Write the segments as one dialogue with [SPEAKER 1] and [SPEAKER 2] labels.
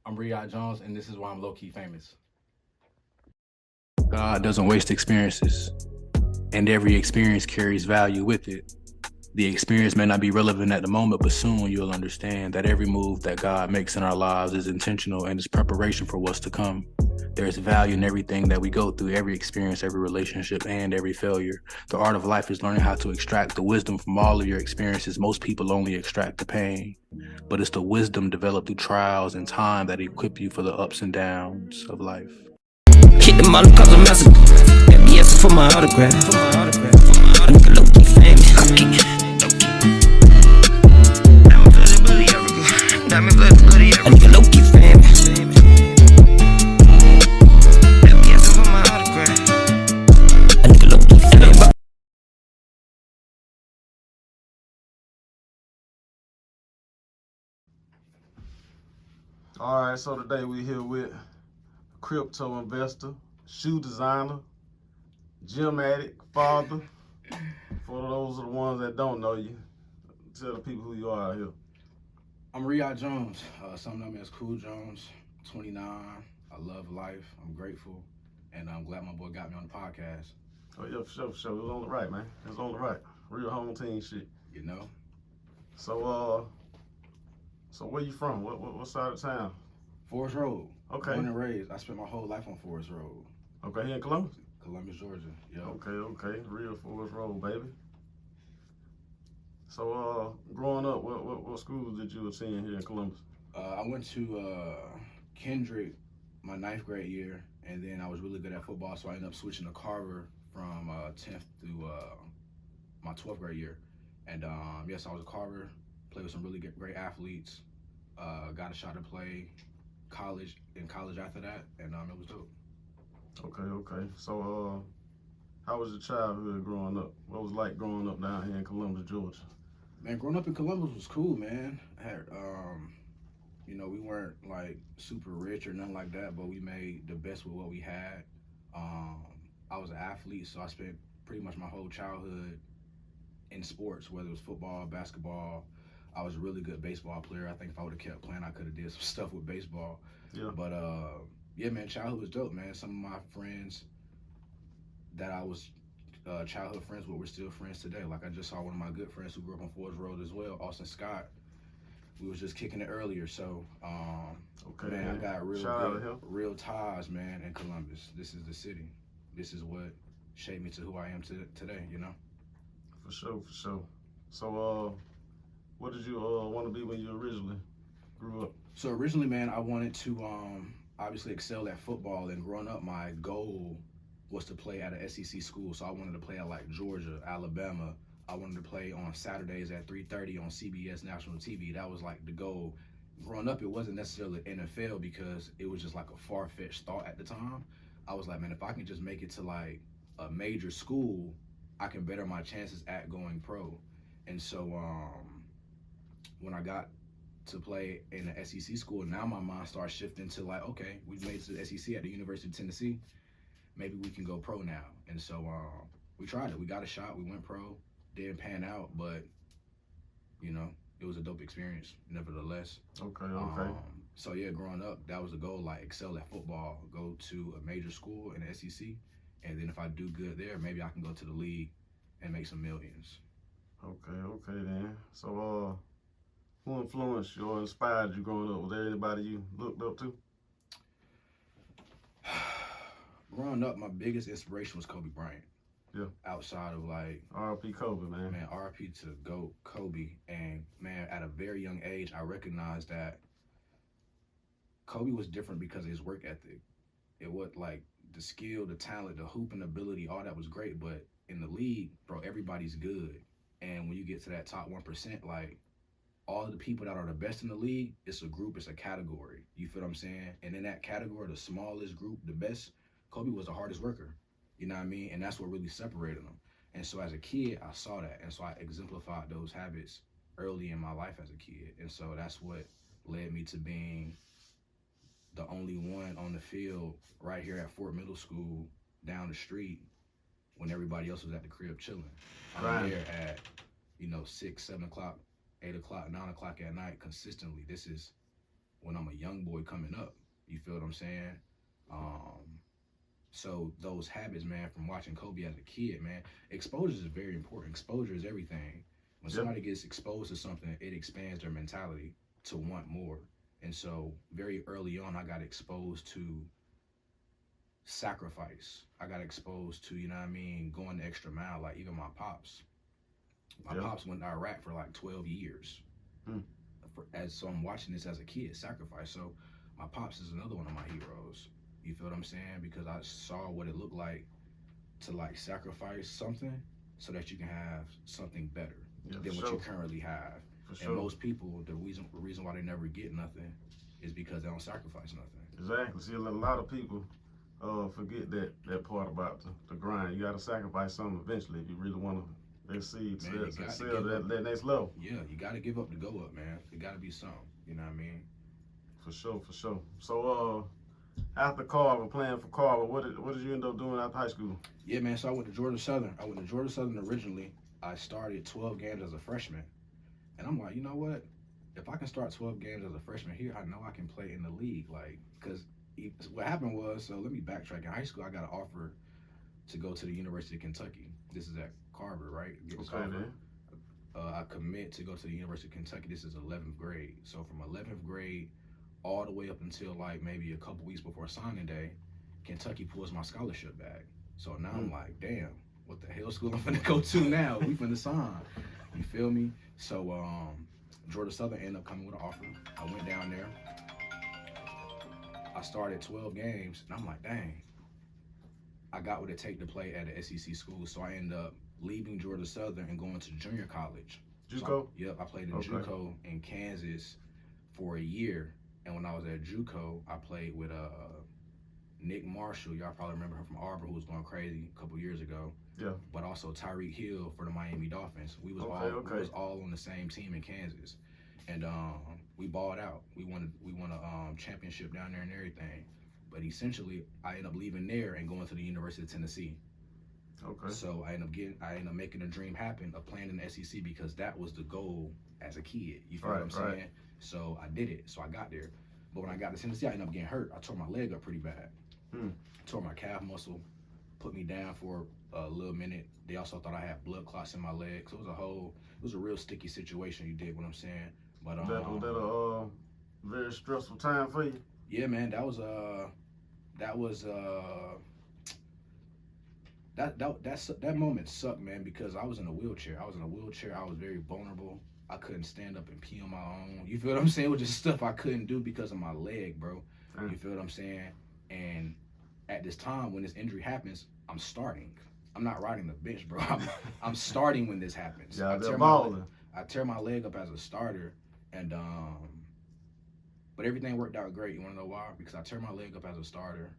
[SPEAKER 1] I'm Riyahd Jones, and this is why I'm low-key famous. God doesn't waste experiences, and every experience carries value with it. The experience may not be relevant at the moment, but soon you'll understand that every move that God makes in our lives is intentional and is preparation for what's to come. There's value in everything that we go through, every experience, every relationship, and every failure. The art of life is learning how to extract the wisdom from all of your experiences. Most people only extract the pain, but it's the wisdom developed through trials and time that equip you for the ups and downs of life.
[SPEAKER 2] Hit the model cause I'm massive. Got me asking for my autograph. Nigga Lokey famous. A nigga Lokey famous. Got me asking for my autograph. A nigga Lokey famous.
[SPEAKER 3] All right, so today we here with a crypto investor, shoe designer, gym addict, father. For those of the ones that don't know you, tell the people who you are out here.
[SPEAKER 1] I'm Riyahd Jones, some know me as Cool Jones, 29. I love life. I'm grateful, and I'm glad my boy got me on the podcast.
[SPEAKER 3] Oh yeah, for sure. It was on the right, man. It was on the right. Real home team shit.
[SPEAKER 1] You know,
[SPEAKER 3] So where you from? What side of town?
[SPEAKER 1] Forest Road.
[SPEAKER 3] Okay.
[SPEAKER 1] Born and raised. I spent my whole life on Forest Road,
[SPEAKER 3] Okay, here in Columbus.
[SPEAKER 1] Columbus, Georgia. Yo.
[SPEAKER 3] Okay. Real Forest Road, baby. So growing up, what schools did you attend here in Columbus?
[SPEAKER 1] I went to Kendrick my 9th grade year, and then I was really good at football, so I ended up switching to Carver from 10th through my 12th grade year. And yes, I was at Carver, played with some really great athletes, got a shot to play in college after that, and it was dope.
[SPEAKER 3] Okay. So how was your childhood growing up? What was it like growing up down here in Columbus, Georgia?
[SPEAKER 1] Man, growing up in Columbus was cool, man. I had, we weren't like super rich or nothing like that, but we made the best with what we had. I was an athlete, so I spent pretty much my whole childhood in sports, whether it was football, basketball. I was a really good baseball player. I think if I would have kept playing, I could have did some stuff with baseball.
[SPEAKER 3] Yeah.
[SPEAKER 1] But yeah, man, childhood was dope, man. Some of my friends that I was childhood friends with, we're still friends today. Like I just saw one of my good friends who grew up on Forest Road as well, Austin Scott. We was just kicking it earlier, so
[SPEAKER 3] Okay.
[SPEAKER 1] man, I got
[SPEAKER 3] Shout out to him.
[SPEAKER 1] real ties, man, in Columbus. This is the city. This is what shaped me to who I am today, you know?
[SPEAKER 3] For sure. So what did you want to be when you originally grew up?
[SPEAKER 1] So originally, man, I wanted to obviously excel at football, and growing up, my goal was to play at an SEC school. So I wanted to play at like Georgia, Alabama. I wanted to play on Saturdays at 3:30 on CBS National TV. That was like the goal. Growing up, it wasn't necessarily NFL because it was just like a far-fetched thought at the time. I was like, man, if I can just make it to like a major school, I can better my chances at going pro. And so when I got to play in the SEC school, now my mind starts shifting to like, okay, we made it to the SEC at the University of Tennessee. Maybe we can go pro now. And so we tried it. We got a shot. We went pro. Didn't pan out, but it was a dope experience nevertheless.
[SPEAKER 3] Okay.
[SPEAKER 1] So yeah, growing up, that was the goal, like excel at football, go to a major school in the SEC, and then if I do good there, maybe I can go to the league and make some millions.
[SPEAKER 3] Okay then. So who influenced you or inspired you growing up? Was there anybody you looked up to?
[SPEAKER 1] Growing up, my biggest inspiration was Kobe Bryant.
[SPEAKER 3] Yeah.
[SPEAKER 1] Outside of like
[SPEAKER 3] R.I.P. Kobe, man.
[SPEAKER 1] Man, R.I.P. to GOAT Kobe. And man, at a very young age, I recognized that Kobe was different because of his work ethic. It was like the skill, the talent, the hooping ability, all that was great. But in the league, bro, everybody's good. And when you get to that top 1%, like all of the people that are the best in the league, it's a group, it's a category. You feel what I'm saying? And in that category, the smallest group, the best, Kobe was the hardest worker. You know what I mean? And that's what really separated them. And so as a kid, I saw that. And so I exemplified those habits early in my life as a kid. And so that's what led me to being the only one on the field right here at Fort Middle School down the street when everybody else was at the crib chilling. I'm there at, 6, 7 o'clock, 8 o'clock, 9 o'clock at night consistently. This is when I'm a young boy coming up. You feel what I'm saying? So those habits, man, from watching Kobe as a kid, man, exposure is very important. Exposure is everything. When somebody gets exposed to something, it expands their mentality to want more. And so very early on, I got exposed to sacrifice. I got exposed to, you know what I mean, going the extra mile. Like even my pops. My pops went to Iraq for like 12 years. So I'm watching this as a kid, sacrifice. So my pops is another one of my heroes. You feel what I'm saying? Because I saw what it looked like to like sacrifice something so that you can have something better than what you currently have. And most people, the reason why they never get nothing is because they don't sacrifice nothing.
[SPEAKER 3] Exactly. See, a lot of people forget that part about the grind. You got to sacrifice something eventually if you really want to succeed that next level.
[SPEAKER 1] Yeah, you got to give up to go up, man. It got to be something. You know what I mean?
[SPEAKER 3] For sure. So, after Carver, playing for Carver, what did you end up doing after high school?
[SPEAKER 1] Yeah, man, so I went to Georgia Southern. Originally. I started 12 games as a freshman. And I'm like, you know what? If I can start 12 games as a freshman here, I know I can play in the league. Like, because what happened was, so let me backtrack. In high school, I got an offer to go to the University of Kentucky. This is at Carver, right? I commit to go to the University of Kentucky. This is 11th grade. So from 11th grade all the way up until like maybe a couple weeks before signing day, Kentucky pulls my scholarship back. So now I'm like, damn, what the hell school I'm finna go to now? We finna sign. You feel me? So Georgia Southern ended up coming with an offer. I went down there. I started 12 games, and I'm like, dang, I got what it take to play at an SEC school. So I ended up leaving Georgia Southern and going to junior college.
[SPEAKER 3] JUCO?
[SPEAKER 1] Yep, I played in JUCO in Kansas for a year. And when I was at JUCO, I played with Nick Marshall. Y'all probably remember him from Arbor, who was going crazy a couple years ago.
[SPEAKER 3] Yeah.
[SPEAKER 1] But also Tyreek Hill for the Miami Dolphins. We was all on the same team in Kansas, and we balled out. We won a championship down there and everything. But essentially, I ended up leaving there and going to the University of Tennessee.
[SPEAKER 3] Okay.
[SPEAKER 1] So I ended up making a dream happen of playing in the SEC because that was the goal as a kid. You feel what I'm saying? So I did it. So I got there. But when I got to Tennessee, I ended up getting hurt. I tore my leg up pretty bad. Tore my calf muscle, put me down for a little minute. They also thought I had blood clots in my leg. So it was a real sticky situation. You dig what I'm saying? But
[SPEAKER 3] was that a very stressful time for you?
[SPEAKER 1] Yeah, man. That moment sucked, man, because I was in a wheelchair. I was very vulnerable. I couldn't stand up and pee on my own. You feel what I'm saying? It was just stuff I couldn't do because of my leg, bro. You feel what I'm saying? And at this time, when this injury happens, I'm starting. I'm not riding the bench, bro. I'm starting when this happens.
[SPEAKER 3] Yeah,
[SPEAKER 1] I tear my leg up as a starter, and but everything worked out great. You wanna know why? Because I tear my leg up as a starter.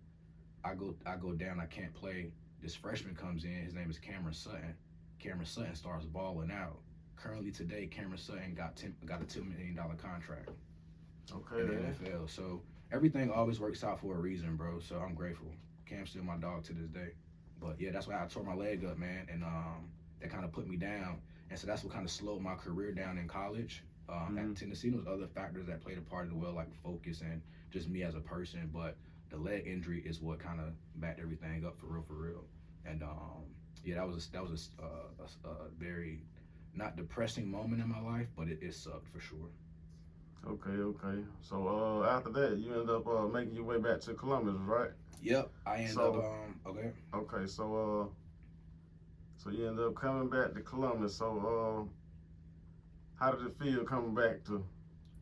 [SPEAKER 1] I go down. I can't play. This freshman comes in. His name is Cameron Sutton. Cameron Sutton starts balling out. Currently today, Cameron Sutton got a $2 million contract in the NFL. So everything always works out for a reason, bro. So I'm grateful. Cam's still my dog to this day. But yeah, that's why I tore my leg up, man, and that kind of put me down. And so that's what kind of slowed my career down in college. At Tennessee, there was other factors that played a part as well, like focus and just me as a person. But the leg injury is what kind of backed everything up for real. And yeah, that was a very not depressing moment in my life, but it sucked for sure.
[SPEAKER 3] Okay. So after that, you ended up making your way back to Columbus, right?
[SPEAKER 1] Yep, I ended up. Okay.
[SPEAKER 3] Okay, so you ended up coming back to Columbus. So how did it feel coming back to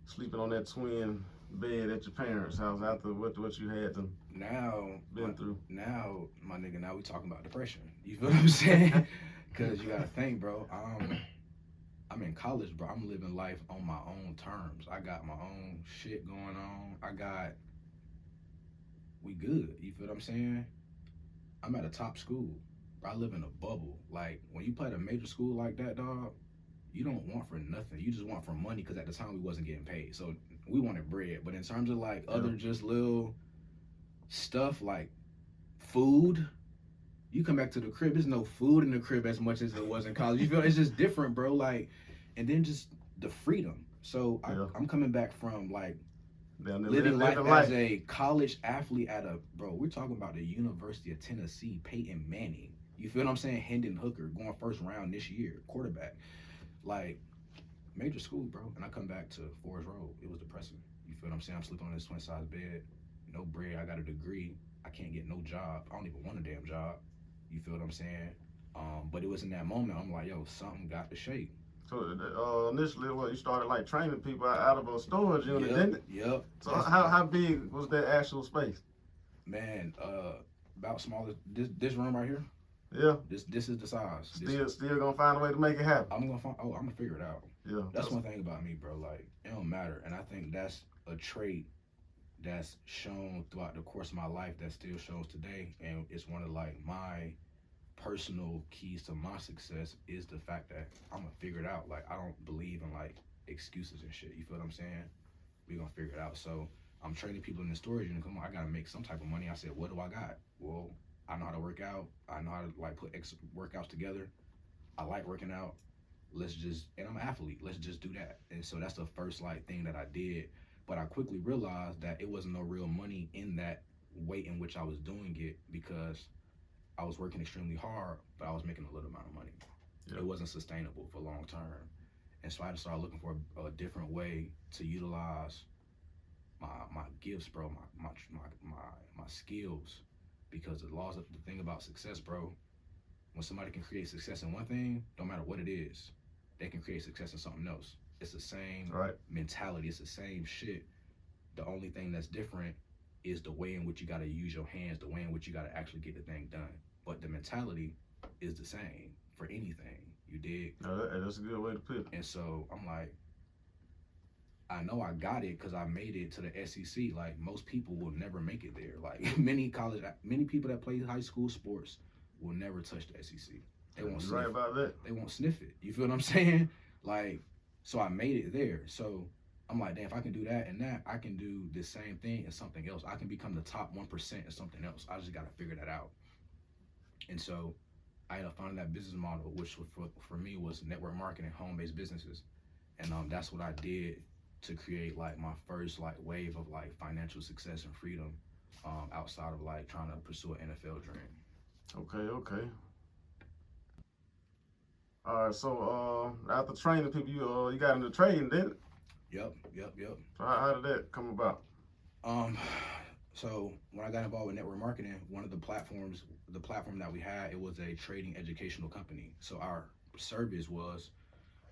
[SPEAKER 3] sleeping on that twin bed at your parents' house after what you had to been through?
[SPEAKER 1] Now, my nigga, now we talking about depression. You feel what I'm saying? Because you gotta think, bro. I'm in college, bro. I'm living life on my own terms. I got my own shit going on. We good. You feel what I'm saying? I'm at a top school. Bro, I live in a bubble. Like, when you play at a major school like that, dog, you don't want for nothing. You just want for money because at the time we wasn't getting paid. So we wanted bread. But in terms of like other just little stuff like food, you come back to the crib, there's no food in the crib as much as it was in college. You feel it's just different, bro. Like, and then just the freedom. So I'm coming back from like Living life as a college athlete at we're talking about the University of Tennessee, Peyton Manning. You feel what I'm saying? Hendon Hooker going first round this year, quarterback. Like, major school, bro. And I come back to Forest Road. It was depressing. You feel what I'm saying? I'm sleeping on this twin-size bed. No bread. I got a degree. I can't get no job. I don't even want a damn job. You feel what I'm saying? But it was in that moment, I'm like, yo, something got to shake.
[SPEAKER 3] So initially, you started like training people out of a storage unit, didn't it?
[SPEAKER 1] Yep.
[SPEAKER 3] So how big was that actual space?
[SPEAKER 1] Man, about small as this room right here.
[SPEAKER 3] Yeah.
[SPEAKER 1] This is the size.
[SPEAKER 3] Still gonna find a way to make it happen.
[SPEAKER 1] I'm gonna figure it out.
[SPEAKER 3] Yeah.
[SPEAKER 1] That's one thing about me, bro. Like, it don't matter, and I think that's a trait that's shown throughout the course of my life that still shows today, and it's one of like my personal keys to my success is the fact that I'm gonna figure it out. Like, I don't believe in like excuses and shit. You feel what I'm saying? We gonna figure it out. So I'm training people in the storage unit. Come on, I gotta make some type of money. I said, what do I got? Well, I know how to work out. I know how to like put workouts together. I like working out. And I'm an athlete. Let's just do that. And so that's the first like thing that I did. But I quickly realized that it wasn't no real money in that way in which I was doing it because I was working extremely hard, but I was making a little amount of money. Yep. It wasn't sustainable for long term. And so I just started looking for a different way to utilize my gifts, bro, my skills. Because the thing about success, bro, when somebody can create success in one thing, no matter what it is, they can create success in something else. It's the same mentality. It's the same shit. The only thing that's different is the way in which you got to use your hands, the way in which you got to actually get the thing done. But the mentality is the same for anything. You dig?
[SPEAKER 3] No, that's a good way to put it.
[SPEAKER 1] And so I'm like, I know I got it because I made it to the SEC. Like, most people will never make it there. Like, many people that play high school sports will never touch the SEC. They won't sniff
[SPEAKER 3] right about that.
[SPEAKER 1] They won't sniff it. You feel what I'm saying? Like, so I made it there. So I'm like, damn, if I can do that and that, I can do the same thing and something else. I can become the top 1% and something else. I just got to figure that out. And so I ended up finding that business model, which for me was network marketing, home-based businesses. And that's what I did to create like my first like wave of like financial success and freedom outside of like trying to pursue an NFL dream.
[SPEAKER 3] Okay. All right, so after training people, you got into trading, didn't it?
[SPEAKER 1] Yep.
[SPEAKER 3] So how did that come about?
[SPEAKER 1] So when I got involved with network marketing, one of the platform that we had, it was a trading educational company. So our service was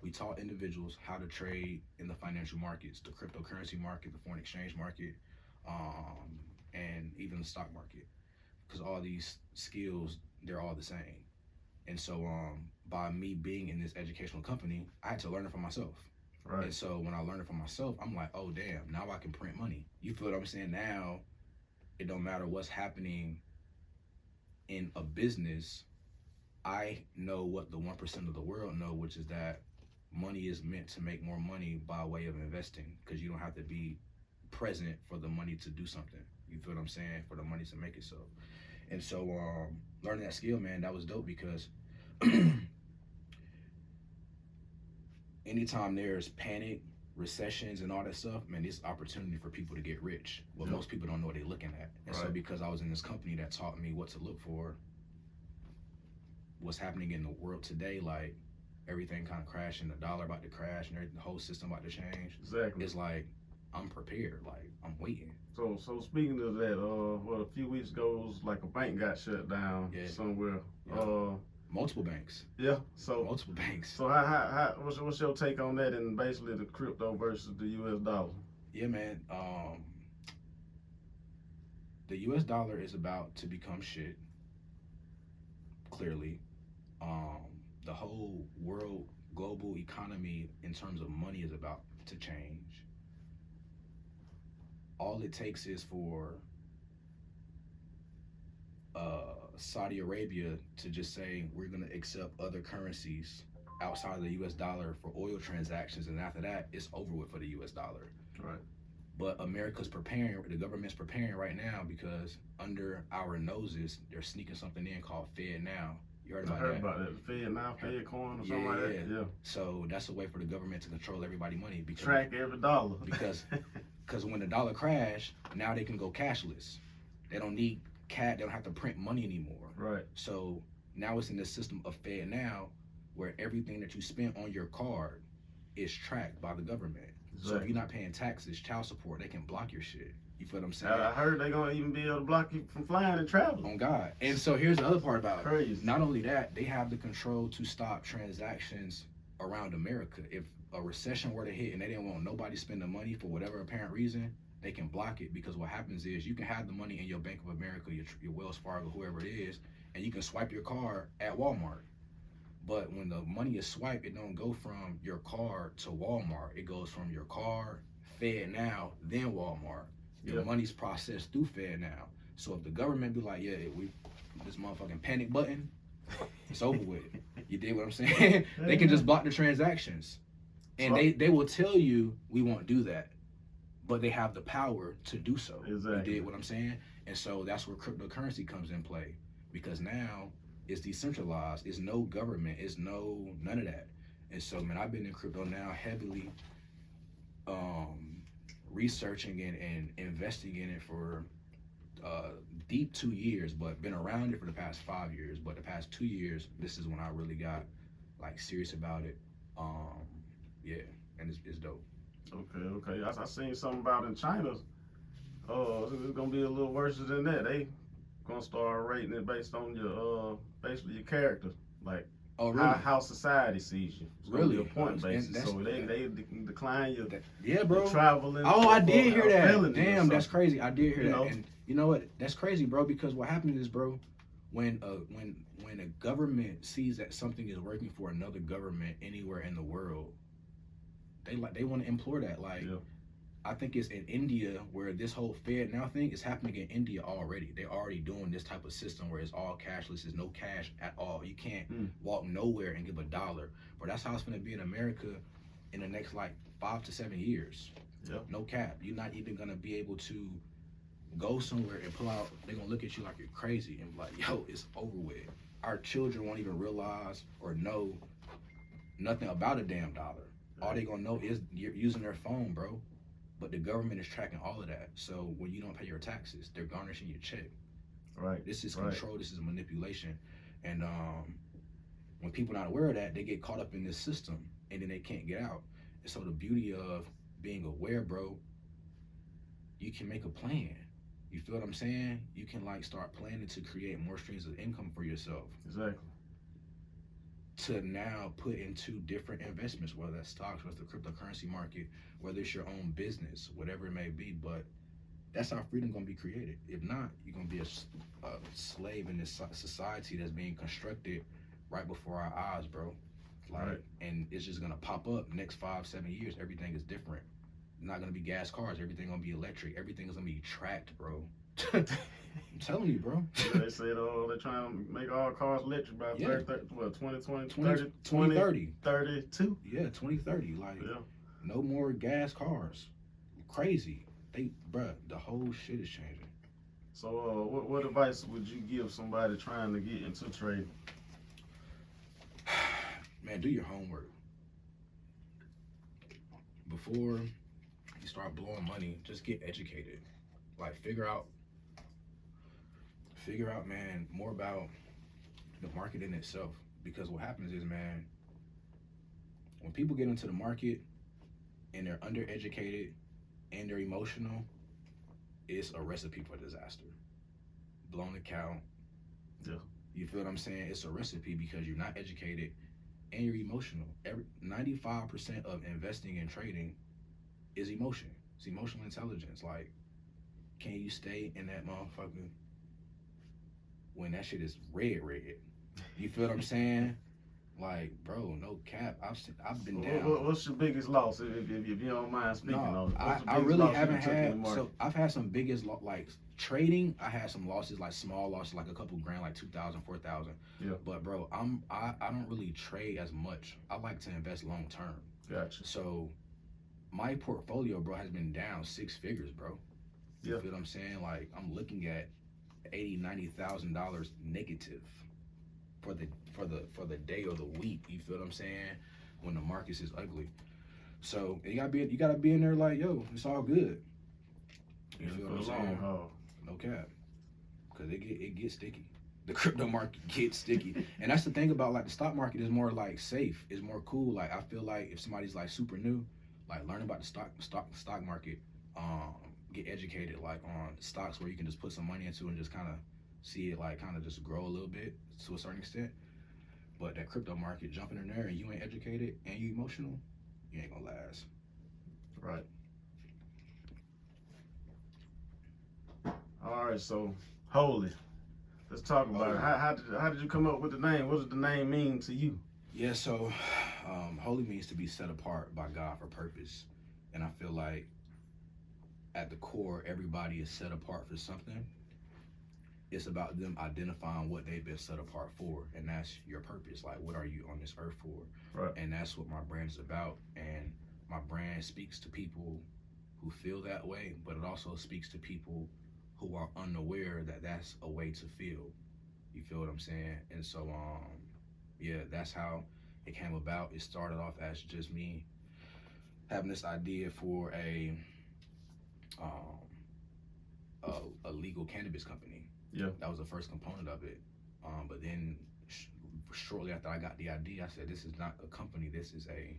[SPEAKER 1] we taught individuals how to trade in the financial markets, the cryptocurrency market, the foreign exchange market, and even the stock market. Because all these skills, they're all the same. And so by me being in this educational company, I had to learn it for myself.
[SPEAKER 3] Right.
[SPEAKER 1] And so when I learned it for myself, I'm like, oh, damn, now I can print money. You feel what I'm saying? Now, it don't matter what's happening in a business. I know what the 1% of the world know, which is that money is meant to make more money by way of investing, because you don't have to be present for the money to do something. You feel what I'm saying? For the money to make it so. And so learning that skill, man, that was dope, because anytime there's panic, recessions, and all that stuff, man, it's opportunity for people to get rich. But most people don't know what they're looking at. And so because I was in this company that taught me what to look for, what's happening in the world today, like everything kind of crashing, the dollar about to crash, and the whole system about to change.
[SPEAKER 3] Exactly.
[SPEAKER 1] It's like, I'm prepared. Like, I'm waiting.
[SPEAKER 3] So speaking of that, a few weeks ago, it was like a bank got shut down somewhere.
[SPEAKER 1] Yeah. Multiple banks.
[SPEAKER 3] Yeah. So
[SPEAKER 1] multiple banks.
[SPEAKER 3] So what's your take on that, and basically the crypto versus the U.S. dollar?
[SPEAKER 1] Yeah, man. The U.S. dollar is about to become shit. Clearly, the whole world, global economy in terms of money is about to change. All it takes is for Saudi Arabia to just say, we're going to accept other currencies outside of the U.S. dollar for oil transactions, and after that, it's over with for the U.S. dollar.
[SPEAKER 3] Right.
[SPEAKER 1] But America's preparing, the government's preparing right now, because under our noses, they're sneaking something in called Fed Now. You heard about that?
[SPEAKER 3] I heard about that. Fed Now, Fed Coin, or something like that. Yeah.
[SPEAKER 1] So that's a way for the government to control everybody's money.
[SPEAKER 3] Track every dollar.
[SPEAKER 1] Because Because when the dollar crashed, now they can go cashless. They don't need they don't have to print money anymore.
[SPEAKER 3] Right.
[SPEAKER 1] So now it's in the system of Fed now, where everything that you spent on your card is tracked by the government.
[SPEAKER 3] Exactly.
[SPEAKER 1] So if you're not paying taxes, child support, they can block your shit. You feel what I'm saying?
[SPEAKER 3] I heard they're gonna even be able to block you from flying and traveling.
[SPEAKER 1] On God. And so here's the other part about it.
[SPEAKER 3] Crazy.
[SPEAKER 1] Not only that, they have the control to stop transactions around America. If a recession were to hit and they didn't want nobody spending money for whatever apparent reason, they can block it, because what happens is you can have the money in your Bank of America, your Wells Fargo, whoever it is, and you can swipe your card at Walmart. But when the money is swiped, it don't go from your card to Walmart. It goes from your card, Fed now, then Walmart. Your money's processed through Fed now. So if the government be like, yeah, this motherfucking panic button, it's over with. You dig what I'm saying? They can just block the transactions. And they will tell you, we won't do that. But they have the power to do so.
[SPEAKER 3] Exactly.
[SPEAKER 1] You dig what I'm saying? And so that's where cryptocurrency comes in play. Because now it's decentralized. It's no government. It's none of that. And so, man, I've been in crypto now heavily researching and investing in it for deep 2 years, but been around it for the past 5 years. But the past 2 years, this is when I really got like serious about it. Yeah, and it's dope.
[SPEAKER 3] Okay. I seen something about in China. It's gonna be a little worse than that. They gonna start rating it based on your basically your character, like how society sees you. It's gonna be a point basis. So they decline your
[SPEAKER 1] bro.
[SPEAKER 3] Traveling.
[SPEAKER 1] Oh, I did hear that. Damn, that's crazy. I did hear that.
[SPEAKER 3] Know?
[SPEAKER 1] And you know what? That's crazy, bro. Because what happens is, bro, when a government sees that something is working for another government anywhere in the world, they want to implore that. Like, I think it's in India where this whole Fed now thing is happening in India already. They're already doing this type of system where it's all cashless. There's no cash at all. You can't walk nowhere and give $1. But that's how it's going to be in America in the next like 5 to 7 years.
[SPEAKER 3] Yep.
[SPEAKER 1] No cap. You're not even going to be able to go somewhere and pull out. They're going to look at you like you're crazy and be like, yo, it's over with. Our children won't even realize or know nothing about a damn dollar. All they going to know is you're using their phone, bro. But the government is tracking all of that. So when you don't pay your taxes, they're garnishing your check.
[SPEAKER 3] Right.
[SPEAKER 1] This is control. This is manipulation. And when people are not aware of that, they get caught up in this system and then they can't get out. And so the beauty of being aware, bro, you can make a plan. You feel what I'm saying? You can like start planning to create more streams of income for yourself.
[SPEAKER 3] Exactly.
[SPEAKER 1] To now put into different investments, whether that's stocks, whether it's the cryptocurrency market, whether it's your own business, whatever it may be. But that's how freedom gonna be created. If not, you're gonna be a slave in this society that's being constructed right before our eyes, bro. Like, and it's just gonna pop up next 5-7 years. Everything is different. Not gonna be gas cars. Everything gonna be electric. Everything is gonna be tracked, bro. I'm telling you, bro.
[SPEAKER 3] They said, they're trying to make all cars electric by 2020,
[SPEAKER 1] 2030.
[SPEAKER 3] 32?
[SPEAKER 1] Yeah, 2030. Like, no more gas cars. Crazy. Bruh, the whole shit is changing.
[SPEAKER 3] So, what advice would you give somebody trying to get into trading?
[SPEAKER 1] Man, do your homework. Before you start blowing money, just get educated. Like, figure out, man, more about the market in itself. Because what happens is, man, when people get into the market and they're undereducated and they're emotional, it's a recipe for disaster. Blown account.
[SPEAKER 3] Yeah.
[SPEAKER 1] You feel what I'm saying? It's a recipe because you're not educated and you're emotional. 95% of investing and trading is emotion. It's emotional intelligence. Like, can you stay in that motherfucker when that shit is red? You feel what I'm saying? Like, bro, no cap. I've been down.
[SPEAKER 3] What's your biggest loss, if you don't mind speaking on it?
[SPEAKER 1] I really haven't had. So I've had some biggest like trading. I had some losses, like small losses, like a couple grand, like 2,000, 4,000.
[SPEAKER 3] Yeah.
[SPEAKER 1] But bro, I don't really trade as much. I like to invest long term.
[SPEAKER 3] Gotcha.
[SPEAKER 1] So my portfolio, bro, has been down 6 figures, bro. You feel what I'm saying? Like, I'm looking at $80,000-$90,000 negative for the day or the week. You feel what I'm saying? When the markets is ugly. So you gotta be in there like, yo, it's all good. You feel
[SPEAKER 3] for
[SPEAKER 1] what
[SPEAKER 3] the
[SPEAKER 1] I'm
[SPEAKER 3] long
[SPEAKER 1] saying?
[SPEAKER 3] haul.
[SPEAKER 1] No cap, because it gets sticky. The crypto market gets sticky, and that's the thing about like the stock market is more like safe, is more cool. Like I feel like if somebody's like super new, like learn about the stock market, get educated like on stocks where you can just put some money into and just kind of see it like kind of just grow a little bit to a certain extent. But that crypto market, jumping in there and you ain't educated and you emotional, you ain't gonna last.
[SPEAKER 3] Right. All right, so Holy. Let's talk about it. How did you come up with the name? What does the name mean to you?
[SPEAKER 1] Yeah, so holy means to be set apart by God for purpose. And I feel like at the core, everybody is set apart for something. It's about them identifying what they've been set apart for, and that's your purpose. Like, what are you on this earth for?
[SPEAKER 3] Right.
[SPEAKER 1] And that's what my brand is about. And my brand speaks to people who feel that way, but it also speaks to people who are unaware that that's a way to feel. You feel what I'm saying? And so, yeah, that's how it came about. It started off as just me having this idea for a legal cannabis company.
[SPEAKER 3] Yeah.
[SPEAKER 1] That was the first component of it. But then shortly after I got the idea, I said, this is not a company, this is a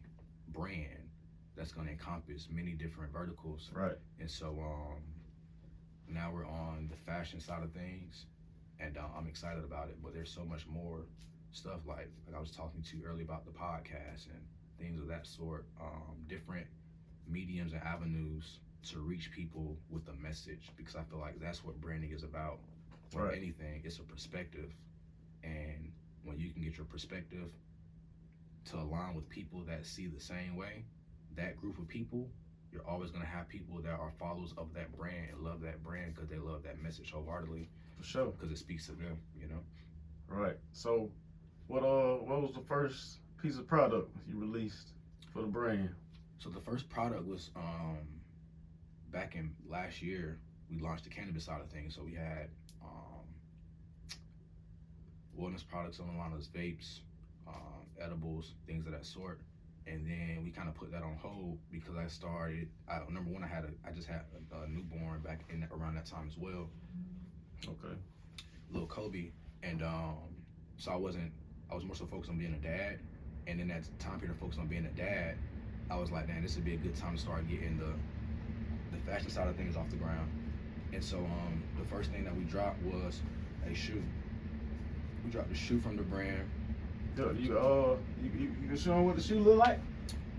[SPEAKER 1] brand that's going to encompass many different verticals.
[SPEAKER 3] Right.
[SPEAKER 1] And so now we're on the fashion side of things, and I'm excited about it. But there's so much more stuff, like I was talking to you earlier about the podcast and things of that sort, different mediums and avenues to reach people with a message, because I feel like that's what branding is about. Or
[SPEAKER 3] Right.
[SPEAKER 1] anything, it's a perspective, and when you can get your perspective to align with people that see the same way, that group of people, you're always going to have people that are followers of that brand and love that brand because they love that message wholeheartedly.
[SPEAKER 3] For sure.
[SPEAKER 1] Because it speaks to them, you know.
[SPEAKER 3] Right. So, what was the first piece of product you released for the brand?
[SPEAKER 1] So the first product was back in last year. We launched the cannabis side of things. So we had wellness products on the line, as vapes, edibles, things of that sort. And then we kind of put that on hold because number one, I just had a newborn back in around that time as well.
[SPEAKER 3] Okay.
[SPEAKER 1] Little Kobe. And so I was more so focused on being a dad. And in that time period of focused on being a dad, I was like, man, this would be a good time to start getting the fashion side of things off the ground. And so the first thing that we dropped was a shoe. We dropped a shoe from the brand.
[SPEAKER 3] You can show them what the shoe look like?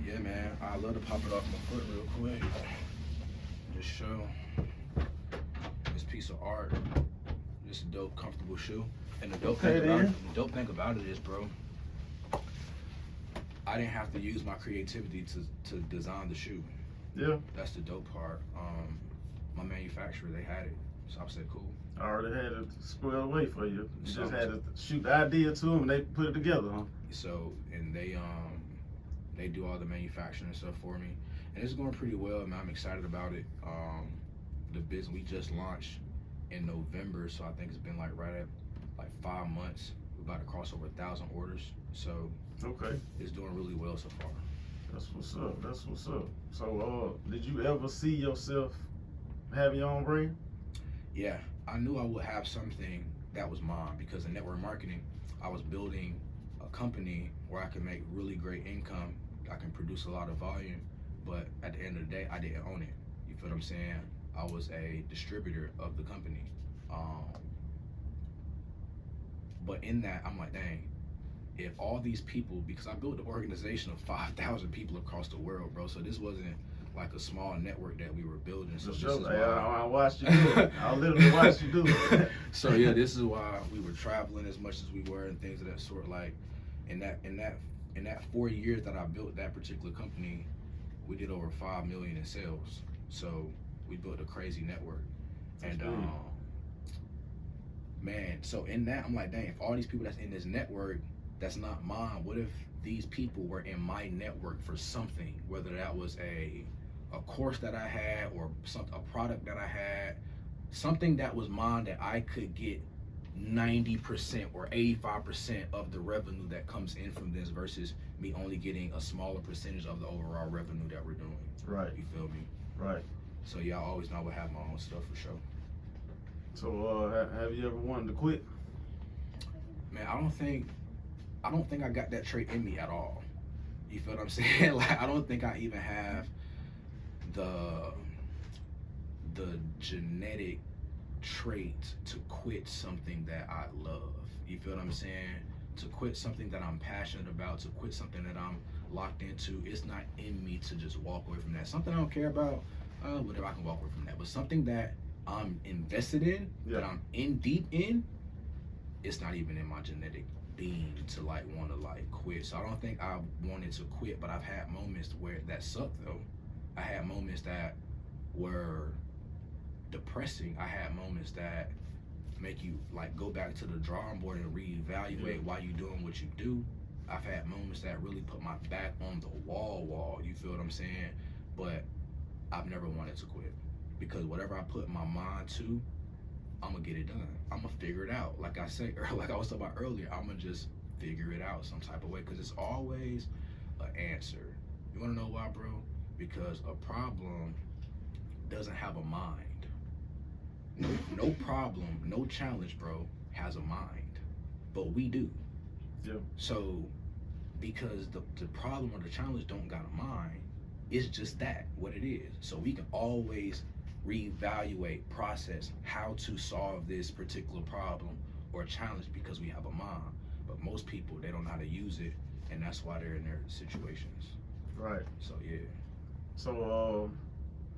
[SPEAKER 1] Yeah, man. I love to pop it off my foot real quick. Just show this piece of art. This dope, comfortable shoe. And the dope thing about it is, bro, I didn't have to use my creativity to design the shoe.
[SPEAKER 3] Yeah.
[SPEAKER 1] That's the dope part. My manufacturer, they had it. So I said, cool.
[SPEAKER 3] I already had it squared away for you. You
[SPEAKER 1] So-
[SPEAKER 3] just had to shoot the idea to them and they put it together, huh?
[SPEAKER 1] So, and they do all the manufacturing and stuff for me. And it's going pretty well, man. I'm excited about it. The business, we just launched in November, so I think it's been right at 5 months. We're about to cross over 1,000 orders. So
[SPEAKER 3] Okay.
[SPEAKER 1] it's doing really well so far.
[SPEAKER 3] That's what's up. So, did you ever see yourself having your own brand?
[SPEAKER 1] Yeah, I knew I would have something that was mine, because in network marketing, I was building a company where I could make really great income. I can produce a lot of volume, but at the end of the day, I didn't own it. You feel what I'm saying? I was a distributor of the company. But in that, I'm like, dang, if all these people, because I built an organization of 5,000 people across the world, bro, so this wasn't like a small network that we were building. So
[SPEAKER 3] For
[SPEAKER 1] this
[SPEAKER 3] sure.
[SPEAKER 1] is
[SPEAKER 3] Hey,
[SPEAKER 1] why
[SPEAKER 3] I watched you do it. I literally watched you do it.
[SPEAKER 1] So yeah, this is why we were traveling as much as we were and things of that sort. Like in that 4 years that I built that particular company, we did over 5 million in sales. So we built a crazy network.
[SPEAKER 3] That's
[SPEAKER 1] And
[SPEAKER 3] big.
[SPEAKER 1] man, so in that, I'm like, dang, if all these people that's in this network that's not mine, what if these people were in my network for something, whether that was a course that I had or a product that I had, something that was mine that I could get 90% or 85% of the revenue that comes in from this versus me only getting a smaller percentage of the overall revenue that we're doing.
[SPEAKER 3] Right.
[SPEAKER 1] You feel me?
[SPEAKER 3] Right.
[SPEAKER 1] So yeah, I always know I would have my own stuff for sure.
[SPEAKER 3] So have you ever wanted to quit?
[SPEAKER 1] Man, I don't think I got that trait in me at all. You feel what I'm saying? Like I don't think I even have the genetic trait to quit something that I love. You feel what I'm saying? To quit something that I'm passionate about, to quit something that I'm locked into. It's not in me to just walk away from that. Something I don't care about, whatever, I can walk away from that. But something that I'm invested in, that I'm in deep in, it's not even in my genetic being to like want to like quit. So I don't think I wanted to quit, but I've had moments where that sucked though. I had moments that were depressing. I had moments that make you like go back to the drawing board and reevaluate why you doing what you do. I've had moments that really put my back on the wall. You feel what I'm saying? But I've never wanted to quit because whatever I put my mind to, I'm gonna get it done. I'm gonna figure it out. Like I said, like I was talking about earlier, I'm gonna just figure it out some type of way because it's always an answer. You wanna know why, bro? Because a problem doesn't have a mind. No problem, no challenge, bro, has a mind, but we do.
[SPEAKER 3] Yeah.
[SPEAKER 1] So, because the problem or the challenge don't got a mind, it's just that, what it is. So we can always reevaluate, process how to solve this particular problem or challenge because we have a mind. But most people, they don't know how to use it, and that's why they're in their situations.
[SPEAKER 3] Right.
[SPEAKER 1] So yeah.
[SPEAKER 3] So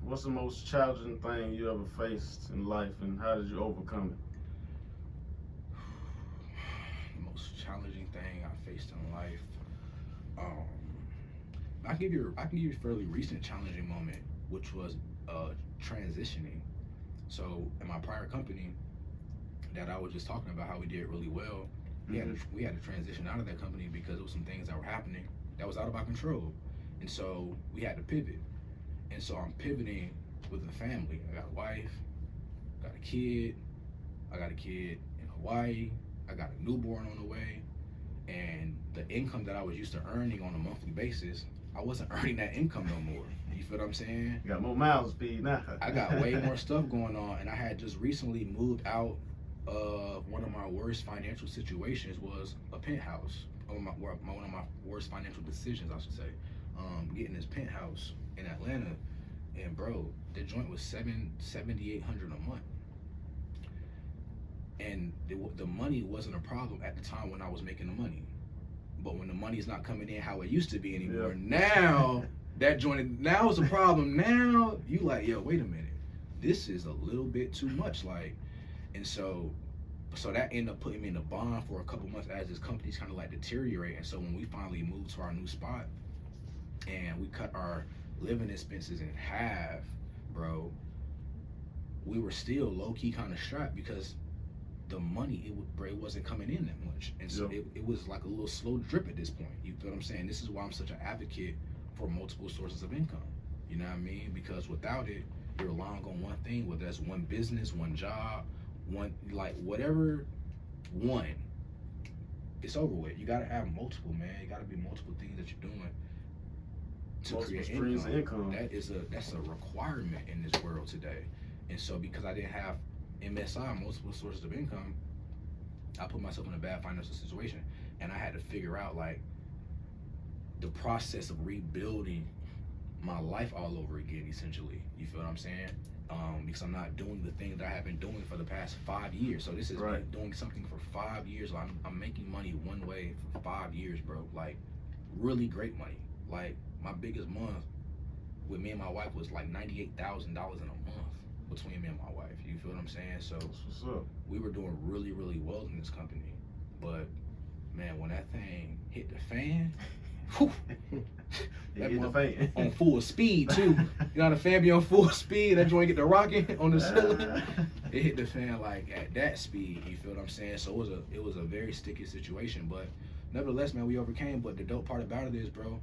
[SPEAKER 3] what's the most challenging thing you ever faced in life, and how did you overcome it?
[SPEAKER 1] The most challenging thing I faced in life. I can give you a fairly recent challenging moment, which was transitioning. So in my prior company that I was just talking about how we did really well, we had to transition out of that company because there was some things that were happening that was out of our control. And so we had to pivot. And so I'm pivoting with a family. I got a wife, got a kid, I got a kid in Hawaii, I got a newborn on the way, and the income that I was used to earning on a monthly basis, I wasn't earning that income no more. You feel what I'm saying?
[SPEAKER 3] You got more miles to feed now.
[SPEAKER 1] I got way more stuff going on, and I had just recently moved out of one of my worst financial situations was a penthouse. One of my worst financial decisions, I should say. Getting this penthouse in Atlanta, and bro, the joint was $7,800 a month, and the money wasn't a problem at the time when I was making the money, but when the money's not coming in how it used to be anymore, now that joint now is a problem. Now you like, yo, wait a minute, this is a little bit too much, like, and so that ended up putting me in a bond for a couple months as this company's kind of like deteriorating. So when we finally moved to our new spot and we cut our living expenses in half, bro, we were still low-key kind of strapped because the money, it wasn't coming in that much. And so it was like a little slow drip at this point. You feel what I'm saying? This is why I'm such an advocate for multiple sources of income. You know what I mean? Because without it, you're relying on one thing, whether that's one business, one job, one, like whatever, one, it's over with. You gotta have multiple, man. You gotta be multiple things that you're doing to
[SPEAKER 3] Multiple
[SPEAKER 1] create
[SPEAKER 3] streams of income.
[SPEAKER 1] That's a requirement in this world today. And so because I didn't have MSI, multiple sources of income, I put myself in a bad financial situation, and I had to figure out like the process of rebuilding my life all over again, essentially. You feel what I'm saying? Because I'm not doing the thing that I have been doing for the past 5 years. So this is me doing something for 5 years. I'm making money one way for 5 years, bro. Like really great money. Like my biggest month with me and my wife was like $98,000 in a month between me and my wife. You feel what I'm saying? So
[SPEAKER 3] what's up?
[SPEAKER 1] We were doing really, really well in this company. But man, when that thing hit the fan, whew, that
[SPEAKER 3] hit the fan
[SPEAKER 1] on full speed too. You know, the fan be on full speed, that joint get the rocket on the ceiling. It hit the fan like at that speed. You feel what I'm saying? So it was a very sticky situation, but nevertheless, man, we overcame. But the dope part about it is, bro,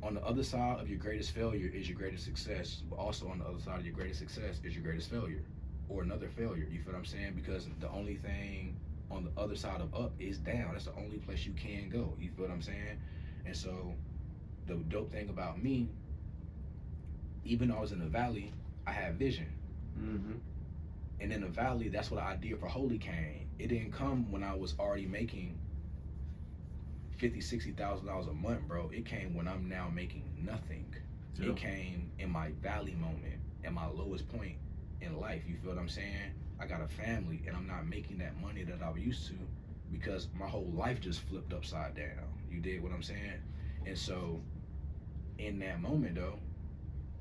[SPEAKER 1] on the other side of your greatest failure is your greatest success, but also on the other side of your greatest success is your greatest failure or another failure. You feel what I'm saying? Because the only thing on the other side of up is down. That's the only place you can go. You feel what I'm saying? And so the dope thing about me, even though I was in the valley, I had vision.
[SPEAKER 3] Mm-hmm.
[SPEAKER 1] And in the valley, that's where the idea for Holy came. It didn't come when I was already making $50,000-$60,000 a month, bro. It came when I'm now making nothing.
[SPEAKER 3] Yeah.
[SPEAKER 1] It came in my valley moment, at my lowest point in life. You feel what I'm saying? I got a family, and I'm not making that money that I was used to because my whole life just flipped upside down. You dig what I'm saying? And so, in that moment, though,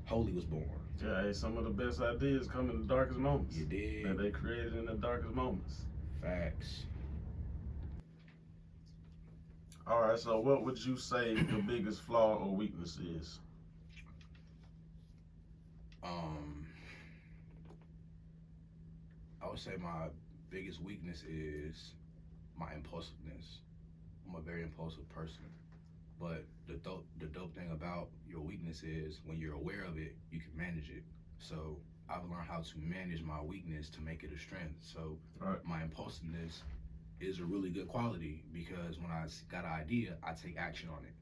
[SPEAKER 1] Holy was born.
[SPEAKER 3] Yeah, hey, some of the best ideas come in the darkest moments.
[SPEAKER 1] You dig?
[SPEAKER 3] That they created in the darkest moments.
[SPEAKER 1] Facts.
[SPEAKER 3] All right, so what would you say your biggest flaw or weakness is?
[SPEAKER 1] I would say my biggest weakness is my impulsiveness. I'm a very impulsive person. But the dope thing about your weakness is when you're aware of it, you can manage it. So I've learned how to manage my weakness to make it a strength. So my impulsiveness is a really good quality because when I got an idea, I take action on it.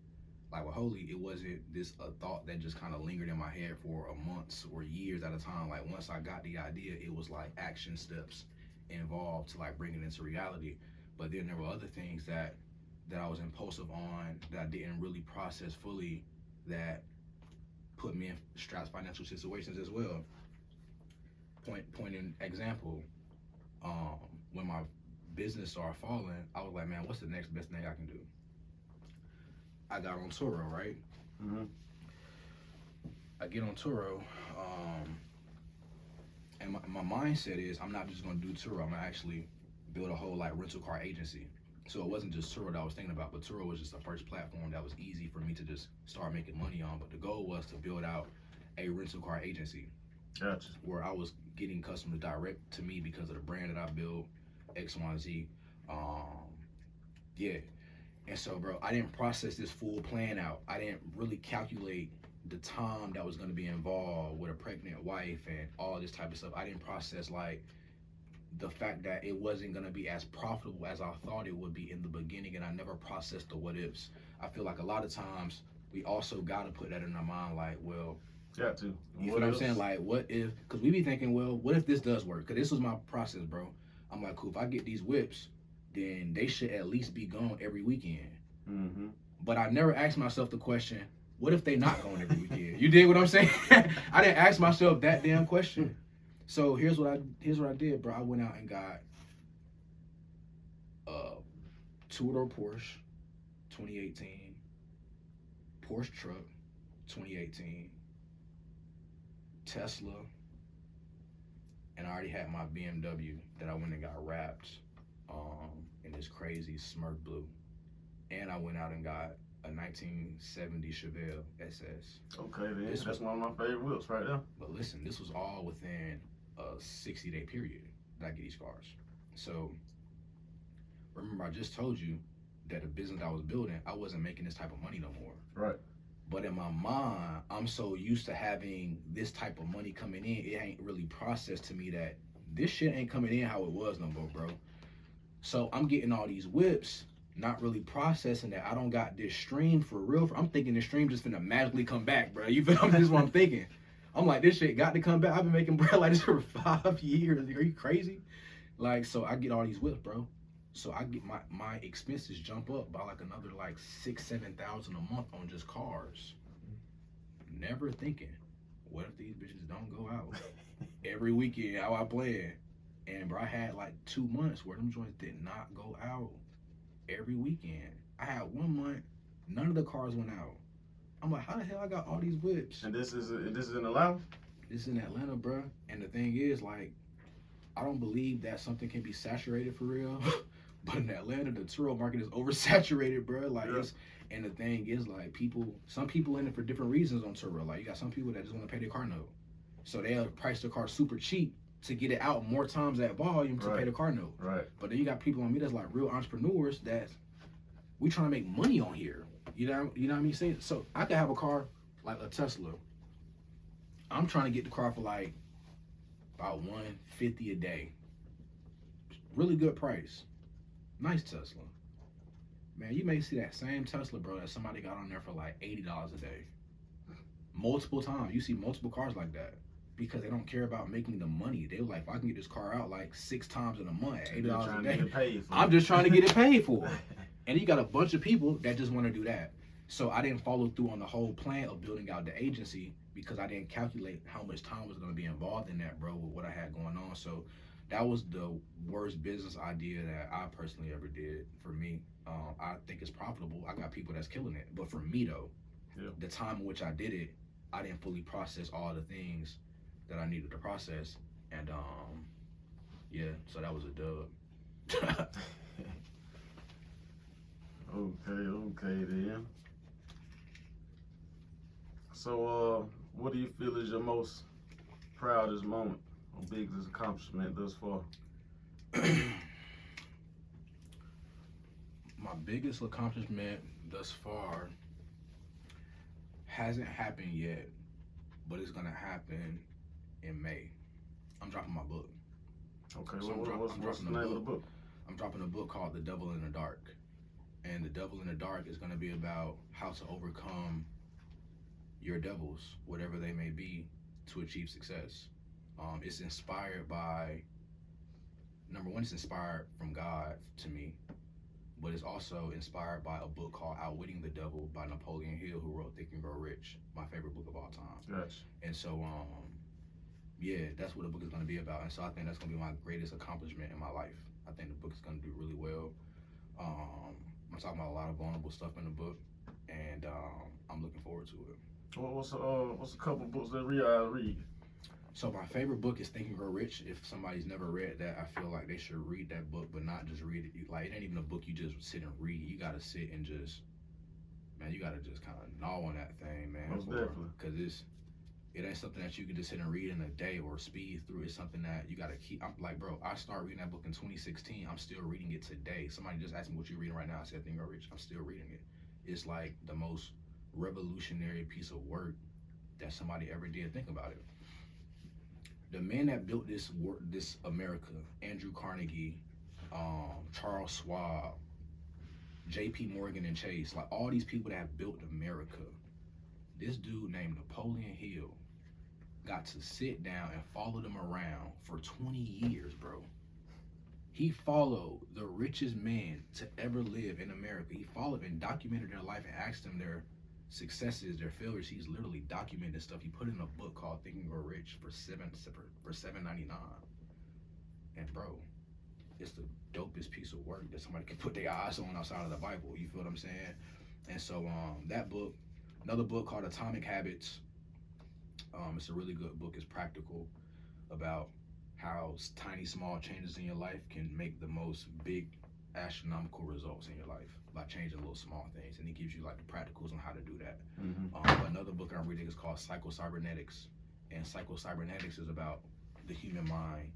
[SPEAKER 1] Like with Holy, it wasn't a thought that just kind of lingered in my head for months or years at a time. Like once I got the idea, it was like action steps involved to like bring it into reality. But then there were other things that I was impulsive on that I didn't really process fully that put me in stressed financial situations as well. Point in example, when my business started falling, I was like, man, what's the next best thing I can do? I got on Turo, right?
[SPEAKER 3] Mm-hmm.
[SPEAKER 1] I get on Turo, and my mindset is I'm not just gonna do Turo. I'm gonna actually build a whole like rental car agency. So it wasn't just Turo that I was thinking about, but Turo was just the first platform that was easy for me to just start making money on. But the goal was to build out a rental car agency.
[SPEAKER 3] Gotcha.
[SPEAKER 1] Where I was getting customers direct to me because of the brand that I built, X, Y, and Z. Yeah. And so, bro, I didn't process this full plan out. I didn't really calculate the time that was going to be involved with a pregnant wife and all this type of stuff. I didn't process, like, the fact that it wasn't going to be as profitable as I thought it would be in the beginning, and I never processed the what ifs. I feel like a lot of times we also got to put that in our mind, like, well,
[SPEAKER 3] got to.
[SPEAKER 1] You feel what I'm saying? Like, what if, because we be thinking, well, what if this does work? Because this was my process, bro. I'm like, cool, if I get these whips, then they should at least be gone every weekend.
[SPEAKER 3] Mm-hmm.
[SPEAKER 1] But I never asked myself the question, what if they not going every weekend? You dig what I'm saying? I didn't ask myself that damn question. So here's what I did, bro. I went out and got a two-door Porsche, 2018, Porsche truck, 2018, Tesla, and I already had my BMW that I went and got wrapped in this crazy Smurf blue. And I went out and got a 1970 Chevelle SS.
[SPEAKER 3] Okay, then. That's one of my favorite whips right there.
[SPEAKER 1] But listen, this was all within a 60-day period that I get these cars. So, remember I just told you that the business I was building, I wasn't making this type of money no more.
[SPEAKER 3] Right.
[SPEAKER 1] But in my mind, I'm so used to having this type of money coming in, it ain't really processed to me that this shit ain't coming in how it was no more, bro. So I'm getting all these whips, not really processing that I don't got this stream for real. I'm thinking this stream just finna magically come back, bro. You feel me? This is what I'm thinking. I'm like, this shit got to come back. I've been making bread like this for 5 years. Are you crazy? Like, so I get all these whips, bro. So I get my expenses jump up by like another like $6,000-$7,000 a month on just cars. Never thinking, what if these bitches don't go out every weekend? How I play it, and bro, I had like 2 months where them joints did not go out every weekend. I had 1 month, none of the cars went out. I'm like, how the hell I got all these whips?
[SPEAKER 3] And this is in Atlanta?
[SPEAKER 1] This is in Atlanta, bro. And the thing is, like, I don't believe that something can be saturated for real. But in Atlanta, the Turo market is oversaturated, bro. Like,
[SPEAKER 3] yeah.
[SPEAKER 1] And the thing is, like, some people in it for different reasons on Turo. Like, you got some people that just want to pay their car note. So they'll price their car super cheap to get it out more times at volume to pay the car note.
[SPEAKER 3] Right.
[SPEAKER 1] But then you got people on me that's like real entrepreneurs that we trying to make money on here. You know what I mean? So I could have a car like a Tesla. I'm trying to get the car for like about $150 a day. Really good price. Nice Tesla. Man, you may see that same Tesla, bro, that somebody got on there for like $80 a day. multiple times. You see multiple cars like that because they don't care about making the money. They're like, if I can get this car out like 6 times in a month, at $80 a
[SPEAKER 3] trying to
[SPEAKER 1] day,
[SPEAKER 3] get paid for
[SPEAKER 1] I'm
[SPEAKER 3] it.
[SPEAKER 1] just trying to get it paid for. And you got a bunch of people that just want to do that. So I didn't follow through on the whole plan of building out the agency because I didn't calculate how much time was going to be involved in that, bro, with what I had going on. So that was the worst business idea that I personally ever did for me. I think it's profitable. I got people that's killing it. But for me, though, the time in which I did it, I didn't fully process all the things that I needed to process. And, yeah, so that was a dub.
[SPEAKER 3] Okay then. So, what do you feel is your most proudest moment or biggest accomplishment thus far?
[SPEAKER 1] My biggest accomplishment thus far hasn't happened yet, but it's gonna happen in May. I'm dropping my book.
[SPEAKER 3] Okay,
[SPEAKER 1] So
[SPEAKER 3] what's the name of the book?
[SPEAKER 1] I'm dropping a book called The Devil in the Dark. And The Devil in the Dark is gonna be about how to overcome your devils, whatever they may be, to achieve success. It's inspired by, number one, it's inspired from God to me, but it's also inspired by a book called Outwitting the Devil by Napoleon Hill, who wrote Think and Grow Rich, my favorite book of all time.
[SPEAKER 3] Gotcha.
[SPEAKER 1] And so, yeah, that's what the book is going to be about. And so I think that's going to be my greatest accomplishment in my life. I think the book is going to do really well. I'm talking about a lot of vulnerable stuff in the book, and I'm looking forward to it.
[SPEAKER 3] What's a couple books that Riyahd read?
[SPEAKER 1] So my favorite book is Think and Grow Rich. If somebody's never read that, I feel like they should read that book, but not just read it. Like, it ain't even a book you just sit and read. You gotta sit and just, man, you gotta just kind of gnaw on that thing, man.
[SPEAKER 3] Most definitely.
[SPEAKER 1] Because it ain't something that you can just sit and read in a day or speed through. It's something that you gotta keep. I'm like, bro, I started reading that book in 2016. I'm still reading it today. Somebody just asked me what you're reading right now. I said Think and Grow Rich. I'm still reading it. It's like the most revolutionary piece of work that somebody ever did. Think about it. The men that built this America, Andrew Carnegie, Charles Schwab, J.P. Morgan and Chase, like all these people that have built America, this dude named Napoleon Hill got to sit down and follow them around for 20 years, bro. He followed the richest man to ever live in America. He followed and documented their life and asked them their successes, their failures. He's literally documented stuff. He put in a book called Think and Grow Rich for $7.99. And bro, it's the dopest piece of work that somebody can put their eyes on outside of the Bible. You feel what I'm saying? And so that book, another book called Atomic Habits. It's a really good book. It's practical about how tiny, small changes in your life can make the most big astronomical results in your life by changing little small things, and it gives you like the practicals on how to do that. Another book I'm reading is called Psycho-Cybernetics, and Psycho-Cybernetics is about the human mind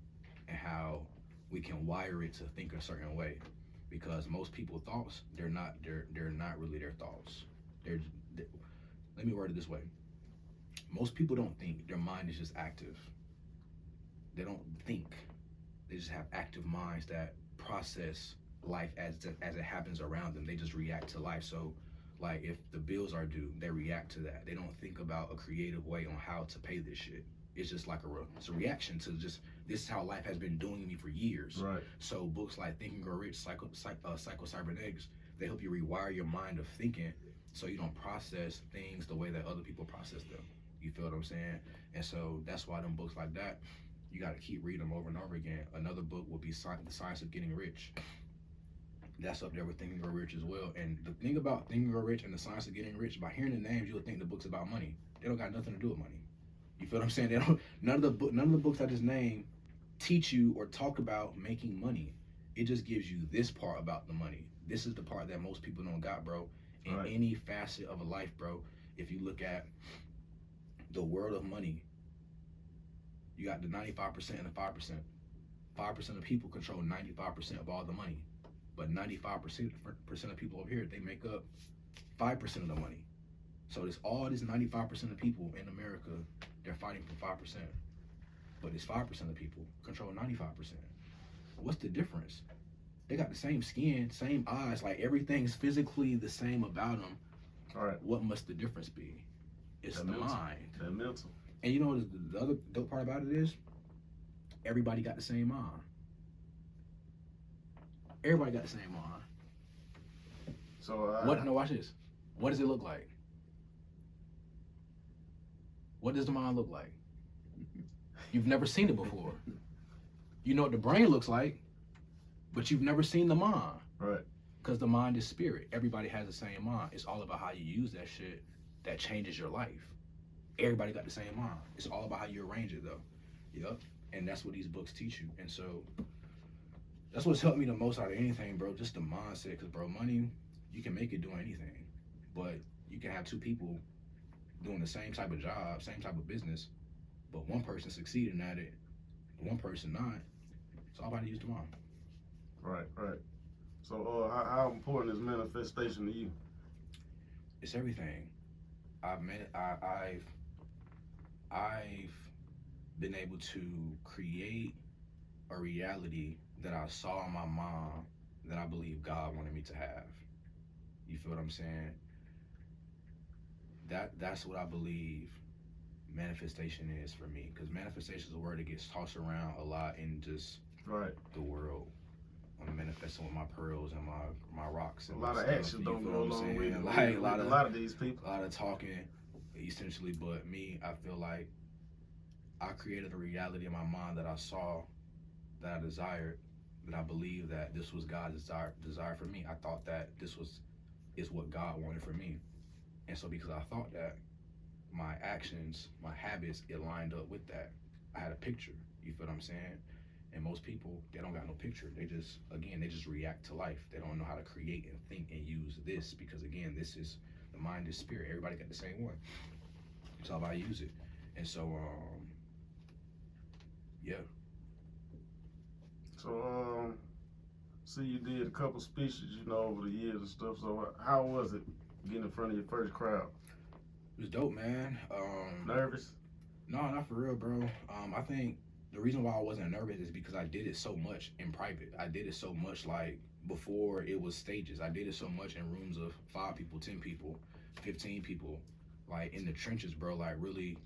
[SPEAKER 1] and how we can wire it to think a certain way, because most people's thoughts, they're not really their thoughts. Let me word it this way. Most people don't think. Their mind is just active. They don't think. They just have active minds that process life as it happens around them. They just react to life. So like if the bills are due, they react to that. They don't think about a creative way on how to pay this shit. It's just like it's a reaction to just, this is how life has been doing me for years.
[SPEAKER 3] Right.
[SPEAKER 1] So books like Think and Grow Rich, Psycho-Cybernetics, they help you rewire your mind of thinking so you don't process things the way that other people process them. You feel what I'm saying? And so that's why them books like that, you got to keep reading them over and over again. Another book would be The Science of Getting Rich. That's up there with Think and Grow Rich as well. And the thing about Think and Grow Rich and The Science of Getting Rich, by hearing the names, you would think the book's about money. They don't got nothing to do with money. You feel what I'm saying? None of the books I just named teach you or talk about making money. It just gives you this part about the money. This is the part that most people don't got, bro. In any facet of a life, bro. If you look at the world of money, you got the 95% and the 5%. 5% of people control 95% of all the money. But 95% of people over here, they make up 5% of the money. So there's all this 95% of people in America, they're fighting for 5%. But it's 5% of people control 95%. What's the difference? They got the same skin, same eyes, like everything's physically the same about them.
[SPEAKER 3] All right.
[SPEAKER 1] What must the difference be? It's
[SPEAKER 3] That
[SPEAKER 1] the
[SPEAKER 3] mental.
[SPEAKER 1] mind.
[SPEAKER 3] That mental.
[SPEAKER 1] And you know what the other dope part about it is? Everybody got the same mind. Everybody got the same mind.
[SPEAKER 3] So
[SPEAKER 1] What? No, watch this. What does it look like? What does the mind look like? You've never seen it before. You know what the brain looks like, but you've never seen the mind.
[SPEAKER 3] Right.
[SPEAKER 1] Because the mind is spirit. Everybody has the same mind. It's all about how you use that shit that changes your life. Everybody got the same mind. It's all about how you arrange it, though. Yep. And that's what these books teach you. And so that's what's helped me the most out of anything, bro. Just the mindset. Because, bro, money, you can make it doing anything. But you can have two people doing the same type of job, same type of business, but one person succeeding at it, one person not. It's all about to use the mind.
[SPEAKER 3] Right. So how important is manifestation to you?
[SPEAKER 1] It's everything. I've been able to create a reality that I saw in my mom that I believe God wanted me to have. You feel what I'm saying? That's what I believe manifestation is for me. Because manifestation is a word that gets tossed around a lot in just the world. I'm manifesting with my pearls and my rocks. And
[SPEAKER 3] a lot of
[SPEAKER 1] stuff,
[SPEAKER 3] action don't go along with it.
[SPEAKER 1] Like,
[SPEAKER 3] a lot of these people.
[SPEAKER 1] A lot of talking, essentially. But me, I feel like I created a reality in my mind that I saw, that I desired, that I believed that this was God's desire for me. I thought that is what God wanted for me. And so because I thought that, my actions, my habits, it lined up with that. I had a picture. You feel what I'm saying? And most people, they don't got no picture. They just react to life. They don't know how to create and think and use this, because again, this is the mind is spirit. Everybody got the same one. It's all about use it. And so, yeah.
[SPEAKER 3] So, see, you did a couple speeches, over the years and stuff. So how was it getting in front of your first crowd?
[SPEAKER 1] It was dope, man.
[SPEAKER 3] Nervous?
[SPEAKER 1] No, not for real, bro. I think the reason why I wasn't nervous is because I did it so much in private. I did it so much like before it was stages. I did it so much in rooms of 5 people, 10 people, 15 people, like in the trenches, bro, like really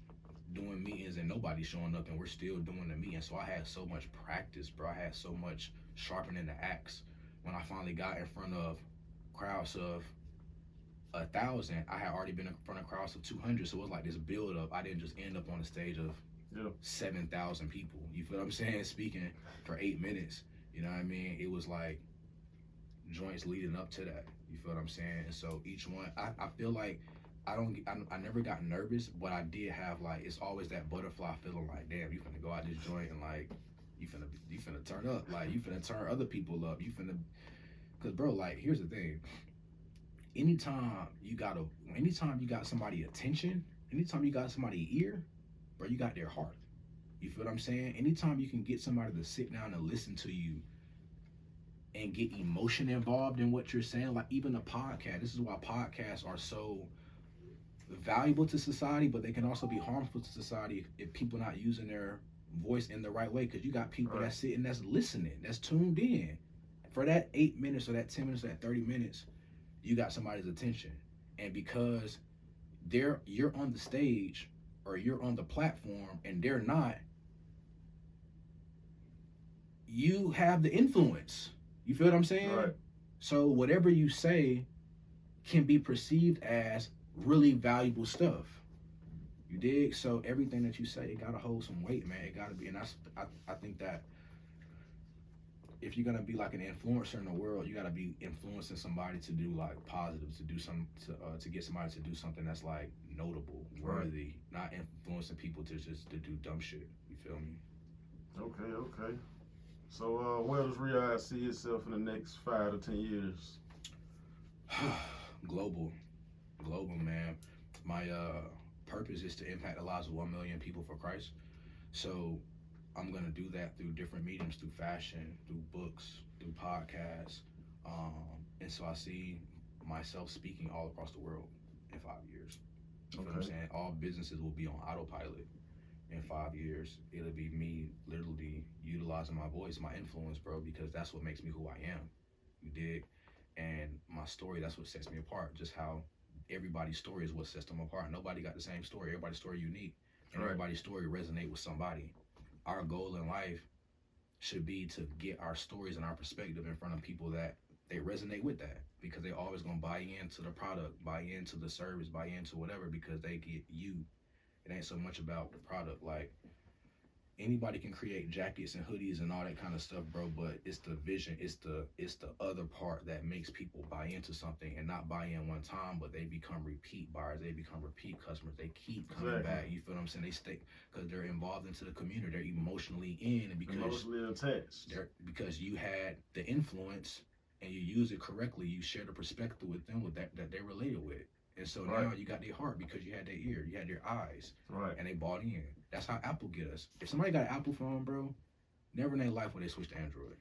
[SPEAKER 1] doing meetings and nobody showing up, and we're still doing the meeting. So I had so much practice, bro. I had so much sharpening the axe. When I finally got in front of crowds of 1,000, I had already been in front of crowds of 200, so it was like this build up. I didn't just end up on the stage of 7,000 people. You feel what I'm saying? Speaking for 8 minutes. You know what I mean? It was like joints leading up to that. You feel what I'm saying? And so each one, I feel like I never got nervous, but I did have like, it's always that butterfly feeling like, damn, you finna go out this joint and like, you finna turn up. Like, you finna turn other people up. Cause bro, like, here's the thing. Anytime you got somebody attention, anytime you got somebody ear, bro, you got their heart. You feel what I'm saying? Anytime you can get somebody to sit down and listen to you and get emotion involved in what you're saying, like even a podcast. This is why podcasts are so valuable to society, but they can also be harmful to society if people not using their voice in the right way. Because you got people that's sitting, that's listening, that's tuned in. For that 8 minutes or that 10 minutes or that 30 minutes, you got somebody's attention. And because you're on the stage or you're on the platform and they're not, you have the influence. You feel what I'm saying?
[SPEAKER 3] Right.
[SPEAKER 1] So whatever you say can be perceived as really valuable stuff. You dig? So everything that you say, it gotta hold some weight, man. It gotta be, and I think that if you're gonna be like an influencer in the world, you gotta be influencing somebody to do like positive, to do to get somebody to do something that's like notable, worthy, not influencing people to do dumb shit. You feel me?
[SPEAKER 3] Okay. So where does Riyahd see himself in the next 5 to 10 years?
[SPEAKER 1] Global, man. My purpose is to impact the lives of 1 million people for Christ. So I'm gonna do that through different mediums, through fashion, through books, through podcasts, and so I see myself speaking all across the world in 5 years. You know what I'm saying? All businesses will be on autopilot in 5 years. It'll be me literally utilizing my voice, my influence, bro, because that's what makes me who I am. You dig? And my story, that's what sets me apart. Just how everybody's story is what sets them apart. Nobody got the same story. Everybody's story unique, and
[SPEAKER 3] Right.
[SPEAKER 1] everybody's story resonate with somebody. Our goal in life should be to get our stories and our perspective in front of people that they resonate with that, because they always gonna buy into the product, buy into the service, buy into whatever, because they get you. It ain't so much about the product. Like, anybody can create jackets and hoodies and all that kind of stuff, bro, but it's the vision, it's the other part that makes people buy into something, and not buy in one time, but they become repeat buyers, they become repeat customers, they keep coming back. You feel what I'm saying? They stay because they're involved into the community, they're emotionally in, and because
[SPEAKER 3] Emotionally attached.
[SPEAKER 1] because you had the influence and you use it correctly, you share the perspective with them with that they related with. And so now you got their heart because you had their ear, you had their eyes, and they bought in. That's how Apple get us. If somebody got an Apple phone, bro, never in their life will they switch to Android.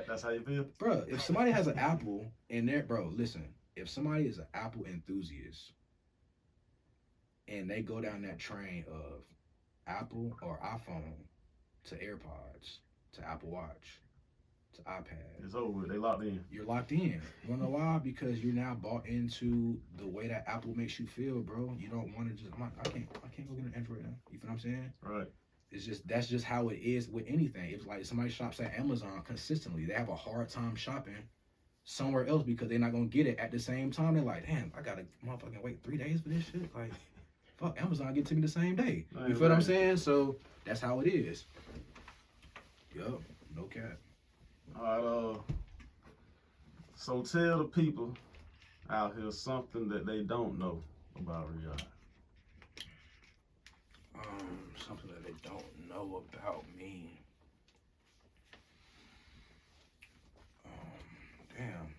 [SPEAKER 3] That's how you feel?
[SPEAKER 1] Bro, if somebody has an Apple and they're, bro, listen, if somebody is an Apple enthusiast and they go down that train of Apple or iPhone to AirPods to Apple Watch to iPad,
[SPEAKER 3] It's over with. They locked in.
[SPEAKER 1] you're locked in. You wanna know why? Because you're now bought into the way that Apple makes you feel, bro. You don't want to just, I can't go get an Android now. You feel what I'm saying?
[SPEAKER 3] Right.
[SPEAKER 1] It's just, that's just how it is with anything. It's like somebody shops at Amazon consistently, they have a hard time shopping somewhere else because they're not gonna get it at the same time. They're like, damn, I gotta motherfucking wait 3 days for this shit. Like, fuck, Amazon get it to me the same day. You feel what I'm saying? So that's how it is. Yup, no cap.
[SPEAKER 3] All right, so tell the people out here something that they don't know about Riyahd.
[SPEAKER 1] Something that they don't know about me. Damn.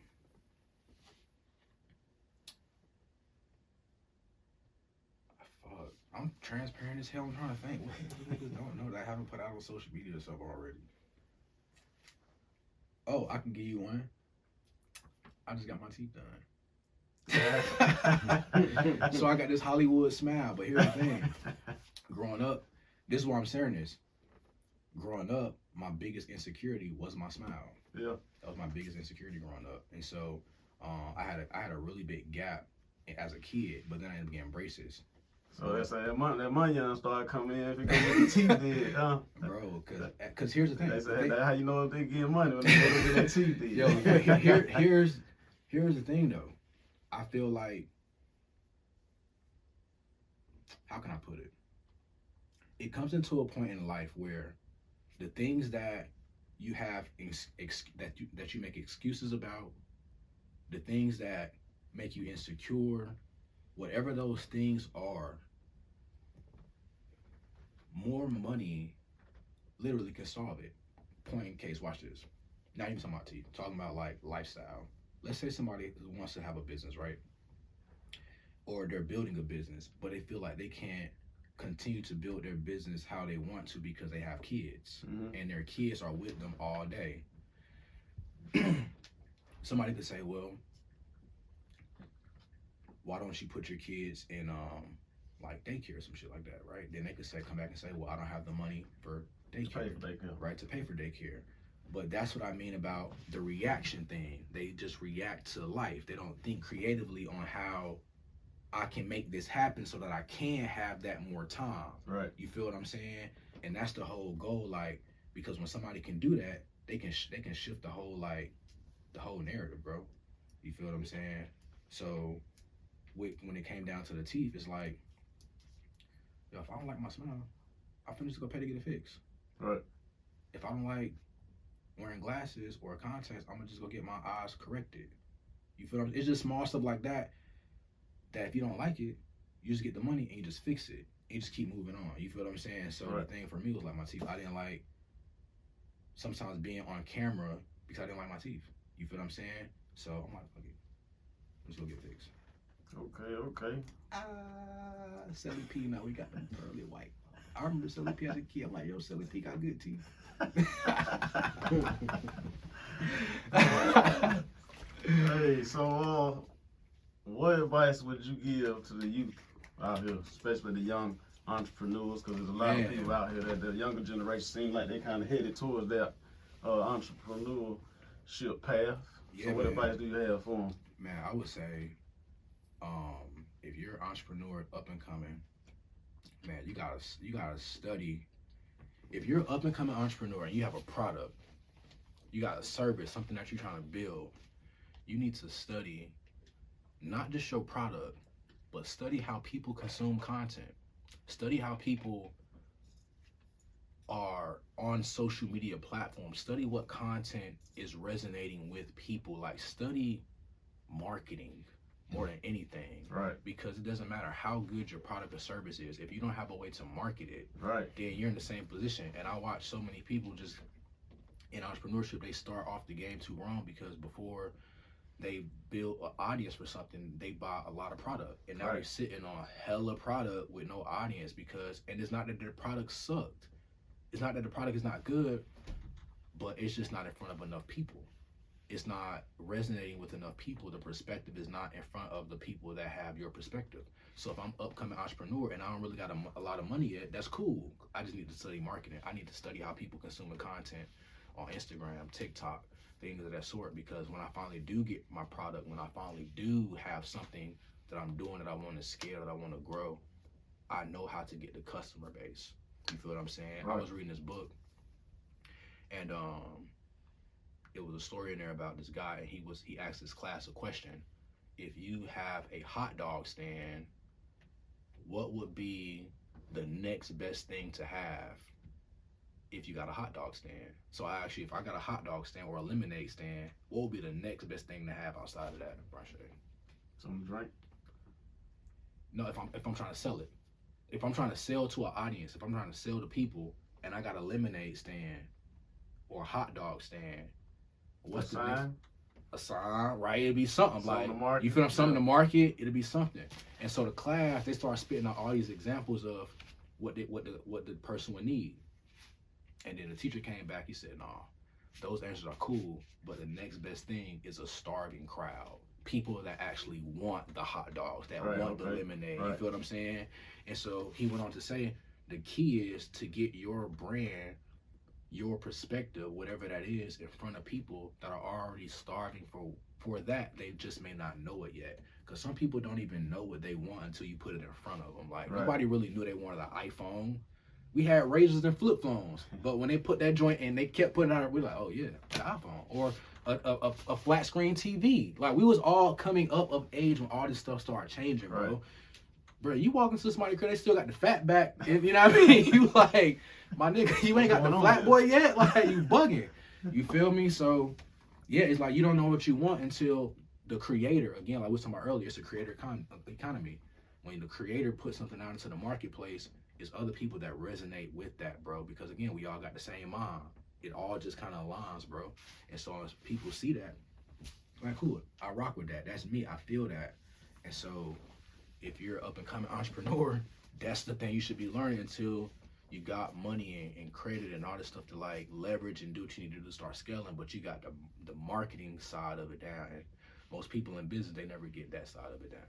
[SPEAKER 1] Fuck. I'm transparent as hell. I'm trying to think. What niggas don't know that I haven't put out on social media or stuff already? Oh, I can give you one. I just got my teeth done. So I got this Hollywood smile, but here's the thing. Growing up, this is why I'm saying this. Growing up, my biggest insecurity was my smile.
[SPEAKER 3] Yeah.
[SPEAKER 1] That was my biggest insecurity growing up. And so I had a really big gap as a kid, but then I ended up getting braces.
[SPEAKER 3] So that's that money started coming in if you go get the teeth did, huh?
[SPEAKER 1] Bro, cause here's the thing.
[SPEAKER 3] That's how you know if they getting money when they go get their teeth did.
[SPEAKER 1] Yo, here's the thing though. I feel like, how can I put it? It comes into a point in life where the things that you have that you make excuses about, the things that make you insecure, whatever those things are, more money literally can solve it. Point in case, watch this. Not even talking about teeth, talking about like lifestyle. Let's say somebody wants to have a business, right? Or they're building a business, but they feel like they can't continue to build their business how they want to because they have kids, and their kids are with them all day. Somebody could say, well, why don't you put your kids in like daycare or some shit like that, right? Then they could say, come back and say, well, I don't have the money for daycare, right? To pay for daycare. But that's what I mean about the reaction thing. They just react to life. They don't think creatively on how I can make this happen so that I can have that more time.
[SPEAKER 3] Right.
[SPEAKER 1] You feel what I'm saying? And that's the whole goal, like, because when somebody can do that, they can shift the whole narrative, bro. You feel what I'm saying? So when it came down to the teeth, it's like, yo, if I don't like my smile, I'm finna just go pay to get it fixed.
[SPEAKER 3] Right.
[SPEAKER 1] If I don't like wearing glasses or contacts, I'm gonna just go get my eyes corrected. You feel what I'm saying? It's just small stuff like that if you don't like it, you just get the money and you just fix it. And you just keep moving on. You feel what I'm saying? So the thing for me was like my teeth. I didn't like sometimes being on camera because I didn't like my teeth. You feel what I'm saying? So I'm like, fuck it. Let's go get it fixed.
[SPEAKER 3] Okay.
[SPEAKER 1] Selly P, now we got them pearly white. I remember Selly P as a kid. I'm like, yo, Selly P got good teeth.
[SPEAKER 3] Hey, so what advice would you give to the youth out here, especially the young entrepreneurs? Because there's a lot of people out here that the younger generation seem like they kind of headed towards that entrepreneurship path. So what advice do you have for them?
[SPEAKER 1] Man, I would say If you're an entrepreneur up and coming, man, you gotta study. If you're an up and coming entrepreneur and you have a product, you got a service, something that you're trying to build, you need to study not just your product, but study how people consume content. Study how people are on social media platforms. Study what content is resonating with people. Like, study marketing more than anything.
[SPEAKER 3] Right.
[SPEAKER 1] Because it doesn't matter how good your product or service is. If you don't have a way to market it,
[SPEAKER 3] Right.
[SPEAKER 1] then you're in the same position. And I watch so many people just in entrepreneurship, they start off the game too wrong, because before they build an audience for something, they buy a lot of product. And now
[SPEAKER 3] Right.
[SPEAKER 1] they're sitting on hella product with no audience, because, and it's not that their product sucked. It's not that the product is not good, but it's just not in front of enough people. It's not resonating with enough people. The perspective is not in front of the people that have your perspective. So if I'm upcoming entrepreneur and I don't really got a lot of money yet, that's cool. I just need to study marketing. I need to study how people consume content on Instagram, TikTok, things of that sort. Because when I finally do get my product, when I finally do have something that I'm doing that I want to scale, that I want to grow, I know how to get the customer base. You feel what I'm saying?
[SPEAKER 3] Right.
[SPEAKER 1] I was reading this book, and it was a story in there about this guy, and he asked this class a question. If you have a hot dog stand, what would be the next best thing to have if you got a hot dog stand? So if I got a hot dog stand or a lemonade stand, what would be the next best thing to have outside of that, Brashay?
[SPEAKER 3] Some drink.
[SPEAKER 1] No, if I'm trying to sell it. If I'm trying to sell to an audience, if I'm trying to sell to people, and I got a lemonade stand or a hot dog stand, what's the next? A sign, right? It'd be something like, you feel I'm something to market. It'll be something. And so the class, they start spitting out all these examples of what the person would need. And then the teacher came back. He said, "Nah, those answers are cool, but the next best thing is a starving crowd. People that actually want the hot dogs, that want the lemonade." You feel what I'm saying? And so he went on to say, the key is to get your brand, your perspective, whatever that is, in front of people that are already starving for that. They just may not know it yet. Because some people don't even know what they want until you put it in front of them. Like, nobody really knew they wanted an iPhone. We had razors and flip phones. But when they put that joint and they kept putting it out, we're like, oh yeah, the iPhone. Or a flat screen TV. Like, we was all coming up of age when all this stuff started changing, bro.
[SPEAKER 3] Right.
[SPEAKER 1] Bro, you walk into somebody's crib, they still got the fat back. You know what I mean? You like, my nigga, you ain't got the flat boy yet? Like, you bugging. You feel me? So, yeah, it's like you don't know what you want until the creator, again, like we were talking about earlier, it's a creator economy. When the creator puts something out into the marketplace, it's other people that resonate with that, bro. Because, again, we all got the same mind. It all just kind of aligns, bro. And so as people see that, like, cool, I rock with that. That's me. I feel that. And so if you're an up-and-coming entrepreneur, that's the thing you should be learning until you got money and credit and all this stuff to, like, leverage and do what you need to do to start scaling. But you got the marketing side of it down. And most people in business, they never get that side of it down.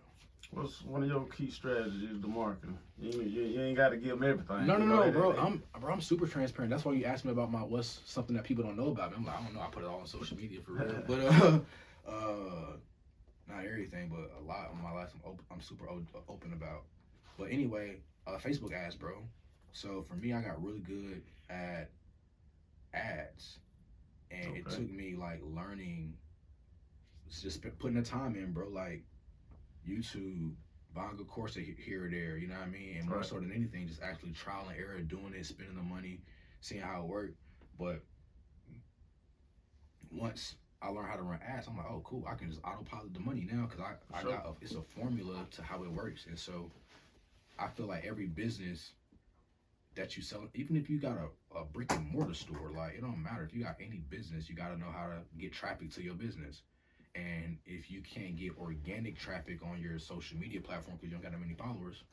[SPEAKER 3] What's one of your key strategies to marketing? You ain't got to give them everything.
[SPEAKER 1] No, bro. I'm super transparent. That's why you asked me about what's something that people don't know about me. I'm like, I don't know. I put it all on social media for real. But not everything, but a lot of my life I'm super open about. But anyway, Facebook ads, bro. So for me, I got really good at ads, and it took me like learning, just putting the time in, bro. Like YouTube, buying a course here or there, you know what I mean? And more so than anything, just actually trial and error, doing it, spending the money, seeing how it worked. But once I learned how to run ads, I'm like, oh, cool, I can just autopilot the money now, because I got it's a formula to how it works. And so I feel like every business that you sell, even if you got a brick and mortar store, like, it don't matter. If you got any business, you got to know how to get traffic to your business. And if you can't get organic traffic on your social media platform because you don't got that many followers,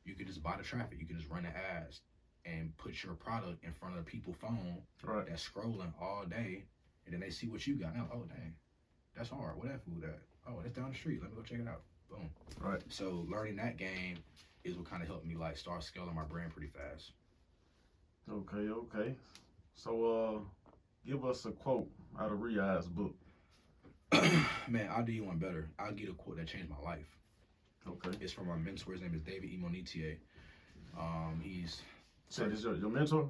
[SPEAKER 1] you can just buy the traffic. You can just run the ads and put your product in front of the people's phone that's scrolling all day, and then they see what you got. Now, oh, dang, that's hard. Where that food at? Oh, that's down the street. Let me go check it out. Boom.
[SPEAKER 3] Right.
[SPEAKER 1] So learning that game is what kind of helped me, like, start scaling my brand pretty fast.
[SPEAKER 3] Okay. So give us a quote out of Riyahd's book.
[SPEAKER 1] Man, I'll do you one better. I'll get a quote that changed my life.
[SPEAKER 3] Okay.
[SPEAKER 1] It's from my mentor. His name is David Imonitier. He's
[SPEAKER 3] So this your mentor?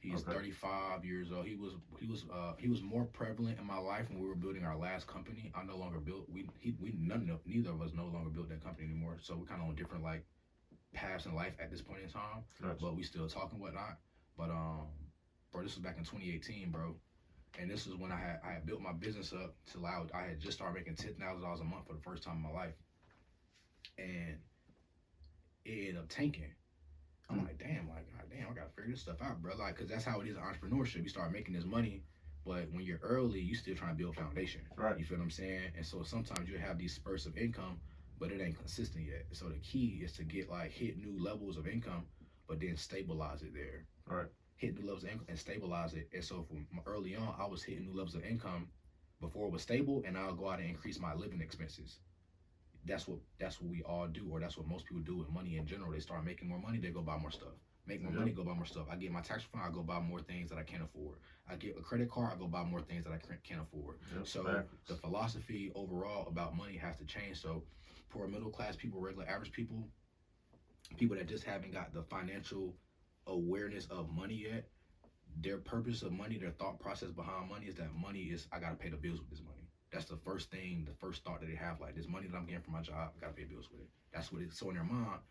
[SPEAKER 1] He's 35 years old. He was more prevalent in my life when we were building our last company. I no longer built. Neither of us no longer built that company anymore. So we're kind of on different like paths in life at this point in time.
[SPEAKER 3] Gotcha.
[SPEAKER 1] But we still talk and whatnot. But bro, this was back in 2018, bro. And this is when I had built my business up to allow. I had just started making $10,000 a month for the first time in my life, and it ended up tanking. I'm like, damn, I gotta figure this stuff out, bro. Like, cause that's how it is in entrepreneurship. You start making this money, but when you're early, you still trying to build foundation.
[SPEAKER 3] Right.
[SPEAKER 1] You feel what I'm saying? And so sometimes you have these spurts of income, but it ain't consistent yet. So the key is to get like hit new levels of income, but then stabilize it there.
[SPEAKER 3] Right.
[SPEAKER 1] Hit new levels of income and stabilize it. And so from early on, I was hitting new levels of income before it was stable, and I'll go out and increase my living expenses. That's what we all do, or that's what most people do with money in general. They start making more money, they go buy more stuff. Make more money, go buy more stuff. I get my tax refund, I go buy more things that I can't afford. I get a credit card, I go buy more things that I can't afford. So the philosophy overall about money has to change. So poor middle class people, regular average people that just haven't got the financial awareness of money yet, their purpose of money, their thought process behind money is that money is, I gotta pay the bills with this money. That's the first thing, the first thought that they have, like, this money that I'm getting from my job, I gotta pay bills with it. That's what it's, so in their mind,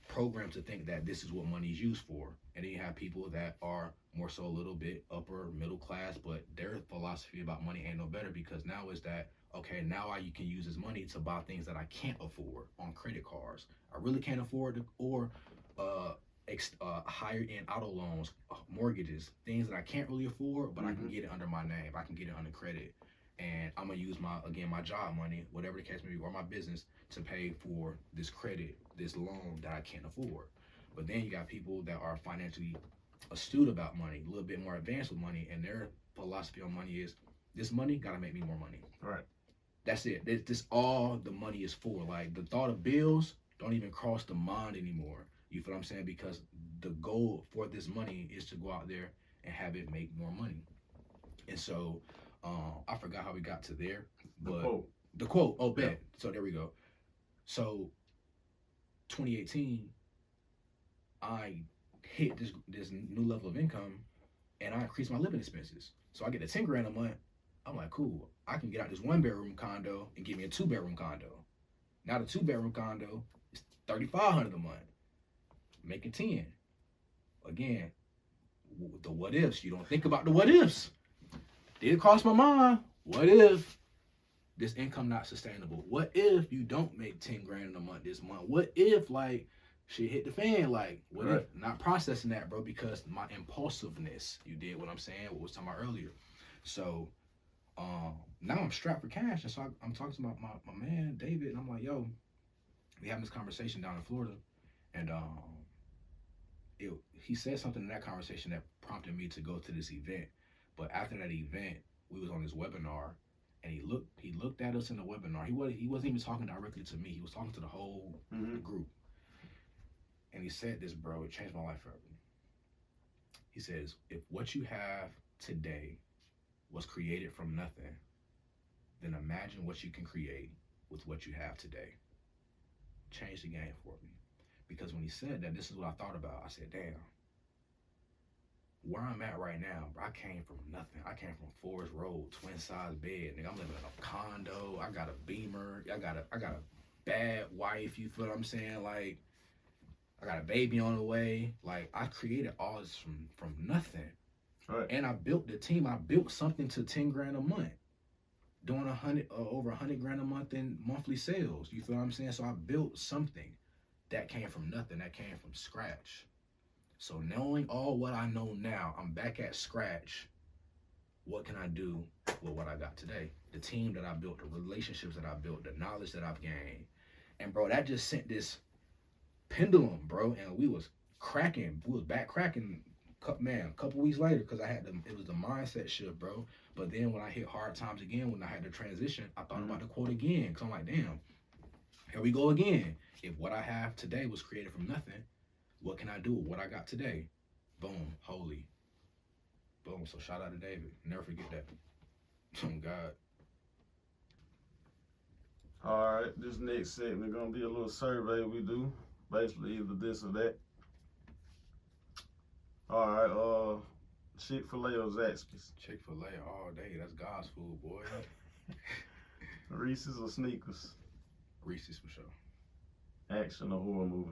[SPEAKER 1] programmed to think that this is what money is used for. And then you have people that are more so a little bit upper middle class, but their philosophy about money ain't no better, because now is that, okay, now you can use this money to buy things that I can't afford on credit cards. I really can't afford, or higher end auto loans, mortgages, things that I can't really afford, but I can get it under my name. I can get it under credit. And I'm gonna use my job money, whatever the case may be, or my business, to pay for this credit, this loan that I can't afford. But then you got people that are financially astute about money, a little bit more advanced with money, and their philosophy on money is, this money gotta make me more money.
[SPEAKER 3] Right.
[SPEAKER 1] That's it. This all the money is for. Like, the thought of bills don't even cross the mind anymore. You feel what I'm saying? Because the goal for this money is to go out there and have it make more money. And so I forgot how we got to there. But the quote. Oh, bet. Yeah. So there we go. So 2018, I hit this new level of income, and I increased my living expenses. So I get the 10 grand a month. I'm like, cool. I can get out this 1-bedroom condo and give me a 2-bedroom condo. Now the 2-bedroom condo is $3,500 a month, making 10. Again, the what ifs. You don't think about the what ifs. Did cross my mind, what if this income not sustainable? What if you don't make 10 grand a month this month? What if, like, shit hit the fan? Like, what if? Not processing that, bro, because my impulsiveness. You did what I'm saying, what we was talking about earlier. So now I'm strapped for cash, and so I'm talking to my man David, and I'm like, yo, we having this conversation down in Florida, and he said something in that conversation that prompted me to go to this event. But after that event, we was on this webinar, and he looked at us in the webinar. He wasn't even talking directly to me. He was talking to the whole group. And he said this, bro, it changed my life forever. He says, if what you have today was created from nothing, then imagine what you can create with what you have today. Changed the game for me. Because when he said that, this is what I thought about. I said, damn. Where I'm at right now, bro, I came from nothing. I came from Forest Road, twin size bed. Nigga, I'm living in a condo. I got a Beamer. I got a bad wife. You feel what I'm saying? Like, I got a baby on the way. Like, I created all this from nothing.
[SPEAKER 3] Right.
[SPEAKER 1] And I built the team. I built something to 10 grand a month, doing over 100 grand a month in monthly sales. You feel what I'm saying? So I built something that came from nothing. That came from scratch. So knowing all what I know now, I'm back at scratch. What can I do with what I got today? The team that I built, the relationships that I built, the knowledge that I've gained. And bro, that just sent this pendulum, bro. And we was cracking. We was back cracking, man, a couple weeks later, because it was the mindset shift, bro. But then when I hit hard times again, when I had to transition, I thought about the quote again. Because I'm like, damn, here we go again. If what I have today was created from nothing, what can I do with what I got today? Boom, holy. Boom. So shout out to David. Never forget that. Oh, God.
[SPEAKER 3] All right, this next segment gonna be a little survey we do, basically either this or that. All right, Chick-fil-A or Zaxby's?
[SPEAKER 1] Chick-fil-A all day. That's God's food, boy.
[SPEAKER 3] Reese's or Sneakers?
[SPEAKER 1] Reese's for sure.
[SPEAKER 3] Action or horror movie?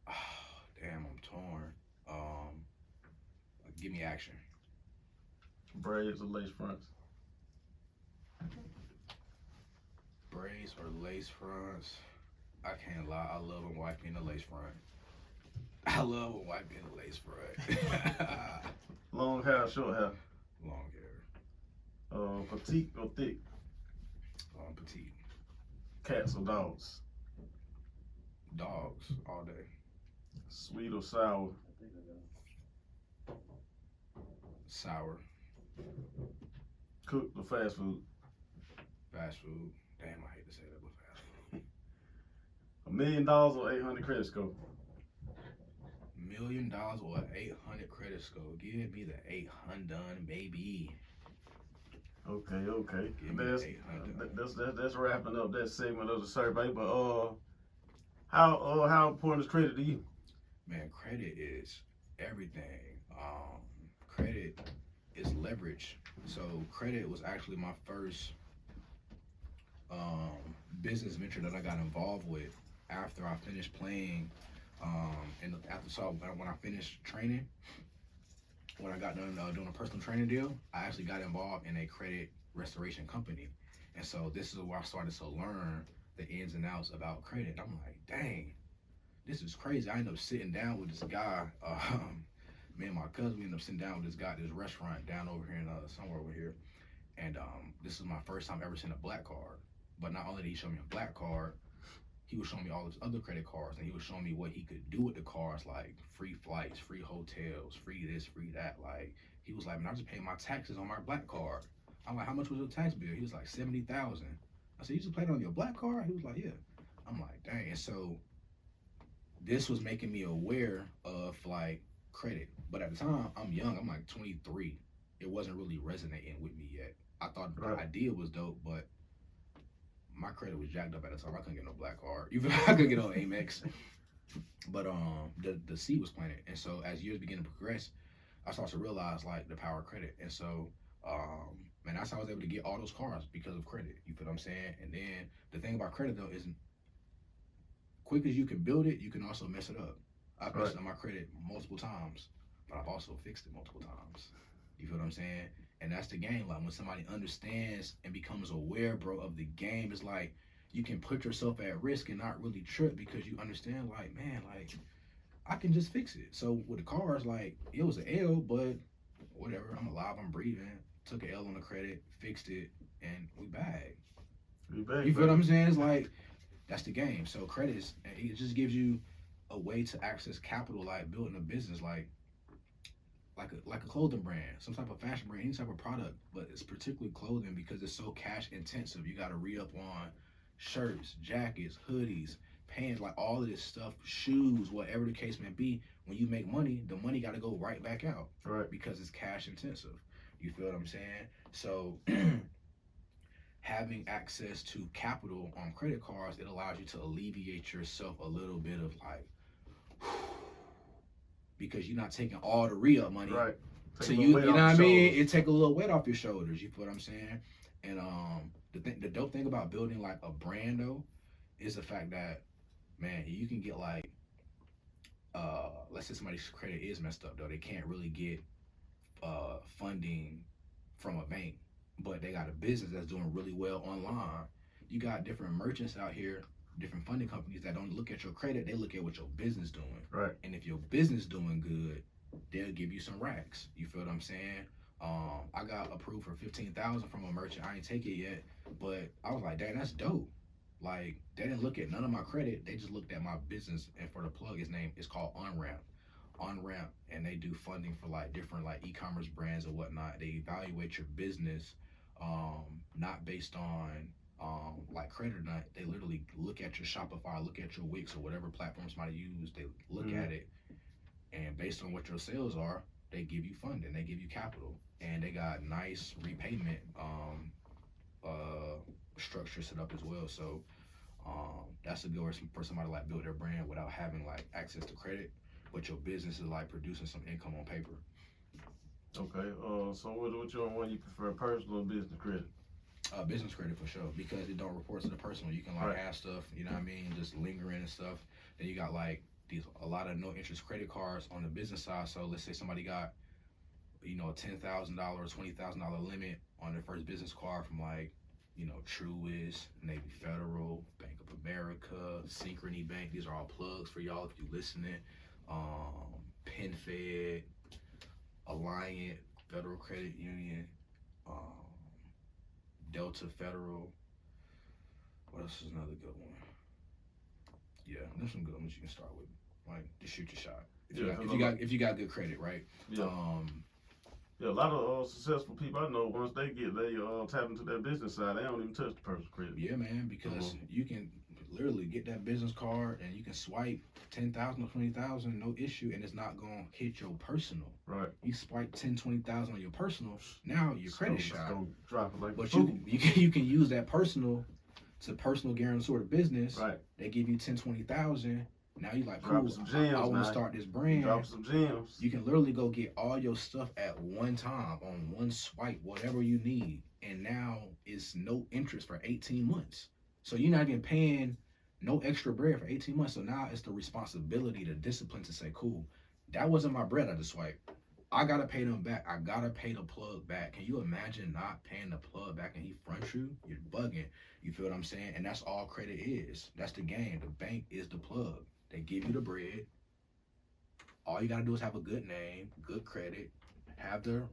[SPEAKER 1] Oh, damn, I'm torn. Give me action.
[SPEAKER 3] Braids or lace fronts?
[SPEAKER 1] Braids or lace fronts? I can't lie. I love when wife be in the lace front. I love when wife be in the lace front.
[SPEAKER 3] Long hair or short hair?
[SPEAKER 1] Long hair.
[SPEAKER 3] Petite or thick?
[SPEAKER 1] Petite.
[SPEAKER 3] Cats or dogs?
[SPEAKER 1] Dogs all day.
[SPEAKER 3] Sweet or sour?
[SPEAKER 1] Sour.
[SPEAKER 3] Cooked or fast food?
[SPEAKER 1] Fast food. Damn, I hate to say that, but fast food.
[SPEAKER 3] $1 million or 800 credit score?
[SPEAKER 1] $1 million or 800 credit score. Give me the 800 done, baby.
[SPEAKER 3] Okay.
[SPEAKER 1] Give me the 800.
[SPEAKER 3] That's wrapping up that segment of the survey. But how important is credit to you?
[SPEAKER 1] Man, credit is everything. Credit is leverage. So credit was actually my first business venture that I got involved with after I finished playing. When I finished training, when I got done doing a personal training deal, I actually got involved in a credit restoration company. And so this is where I started to learn the ins and outs about credit. I'm like, dang, this is crazy. I ended up sitting down with this guy. Me and my cousin, we ended up sitting down with this guy at this restaurant down over here in somewhere over here. And this was my first time ever seeing a black card. But not only did he show me a black card, he was showing me all his other credit cards, and he was showing me what he could do with the cards, like free flights, free hotels, free this, free that. Like, he was like, man, I just paid my taxes on my black card. I'm like, how much was your tax bill? He was like, 70,000. I said, you just paid it on your black card? He was like, yeah. I'm like, dang. And so this was making me aware of like credit. But at the time, I'm young. I'm like 23. It wasn't really resonating with me yet. I thought the idea was dope, but my credit was jacked up at the time. I couldn't get no black card. Even I couldn't get on Amex. But the seed was planted. And so as years began to progress, I started to realize like the power of credit. And so man, that's how I was able to get all those cars because of credit. You feel what I'm saying? And then the thing about credit though is quick as you can build it, you can also mess it up. I've messed up my credit multiple times, but I've also fixed it multiple times. You feel what I'm saying? And that's the game. Like when somebody understands and becomes aware, bro, of the game, it's like you can put yourself at risk and not really trip because you understand, like, man, like I can just fix it. So with the cars, like it was an L, but whatever. I'm alive. I'm breathing. Took an L on the credit, fixed it, and we back. You feel what I'm saying? It's like that's the game. So credit is, it just gives you a way to access capital, like building a business, like a clothing brand, some type of fashion brand, any type of product, but it's particularly clothing because it's so cash intensive. You got to re-up on shirts, jackets, hoodies, pants, like all of this stuff, shoes, whatever the case may be. When you make money, the money got to go right back out,
[SPEAKER 3] right?
[SPEAKER 1] Because it's cash intensive. You feel what I'm saying? So having access to capital on credit cards, it allows you to alleviate yourself a little bit of like, because you're not taking all the re-up money.
[SPEAKER 3] Right.
[SPEAKER 1] So you know what I mean? It take a little weight off your shoulders. You feel what I'm saying? And the dope thing about building like a brand though is the fact that, man, you can get like, let's say somebody's credit is messed up though. They can't really get funding from a bank, but they got a business that's doing really well online. You got different merchants out here, different funding companies that don't look at your credit, they look at what your business doing.
[SPEAKER 3] Right.
[SPEAKER 1] And if your business doing good, they'll give you some racks. You feel what I'm saying? I got approved for 15,000 from a merchant. I ain't take it yet, but I was like, dang, that's dope. Like they didn't look at none of my credit. They just looked at my business. And for the plug, his name is called OnRamp, and they do funding for like different like e-commerce brands and whatnot. They evaluate your business, not based on like credit or not. They literally look at your Shopify, look at your Wix or whatever platform somebody use. They look at it, and based on what your sales are, they give you funding, they give you capital, and they got nice repayment structure set up as well. So that's a good way for somebody to like build their brand without having like access to credit, but your business is like producing some income on paper.
[SPEAKER 3] Okay. So what you want? You prefer personal or business credit?
[SPEAKER 1] Business credit for sure, because it don't report to the personal. You can like
[SPEAKER 3] Right.
[SPEAKER 1] have stuff, you know what I mean, just lingering and stuff. Then you got like a lot of no interest credit cards on the business side. So let's say somebody got, you know, a $10,000, $20,000 limit on their first business card from like, you know, Truist, Navy Federal, Bank of America, Synchrony Bank. These are all plugs for y'all if you listening. PenFed, Alliant, Federal Credit Union, Delta Federal. What else is another good one? Yeah, there's some good ones you can start with. Like, just shoot your shot. If you got good credit, right?
[SPEAKER 3] Yeah. Yeah, a lot of successful people I know, once they tap into that business side, they don't even touch the personal credit.
[SPEAKER 1] Yeah, man, because you can literally get that business card and you can swipe 10,000 or 20,000, no issue, and it's not gonna hit your personal.
[SPEAKER 3] Right.
[SPEAKER 1] You swipe 10, 20,000 on your personal, now your credit shot.
[SPEAKER 3] Gonna drop it like
[SPEAKER 1] but
[SPEAKER 3] food.
[SPEAKER 1] you can use that personal to personal guarantee sort of business.
[SPEAKER 3] Right.
[SPEAKER 1] They give you 10, 20,000. Now you like,
[SPEAKER 3] Drop
[SPEAKER 1] cool,
[SPEAKER 3] some gems,
[SPEAKER 1] I want to start this brand.
[SPEAKER 3] Drop some gems.
[SPEAKER 1] You can literally go get all your stuff at one time on one swipe, whatever you need. And now it's no interest for 18 months. So you're not even paying no extra bread for 18 months. So now it's the responsibility, the discipline to say, cool, that wasn't my bread I just swiped. I got to pay them back. I got to pay the plug back. Can you imagine not paying the plug back and he fronts you? You're bugging. You feel what I'm saying? And that's all credit is. That's the game. The bank is the plug. They give you the bread. All you gotta do is have a good name, good credit, have they're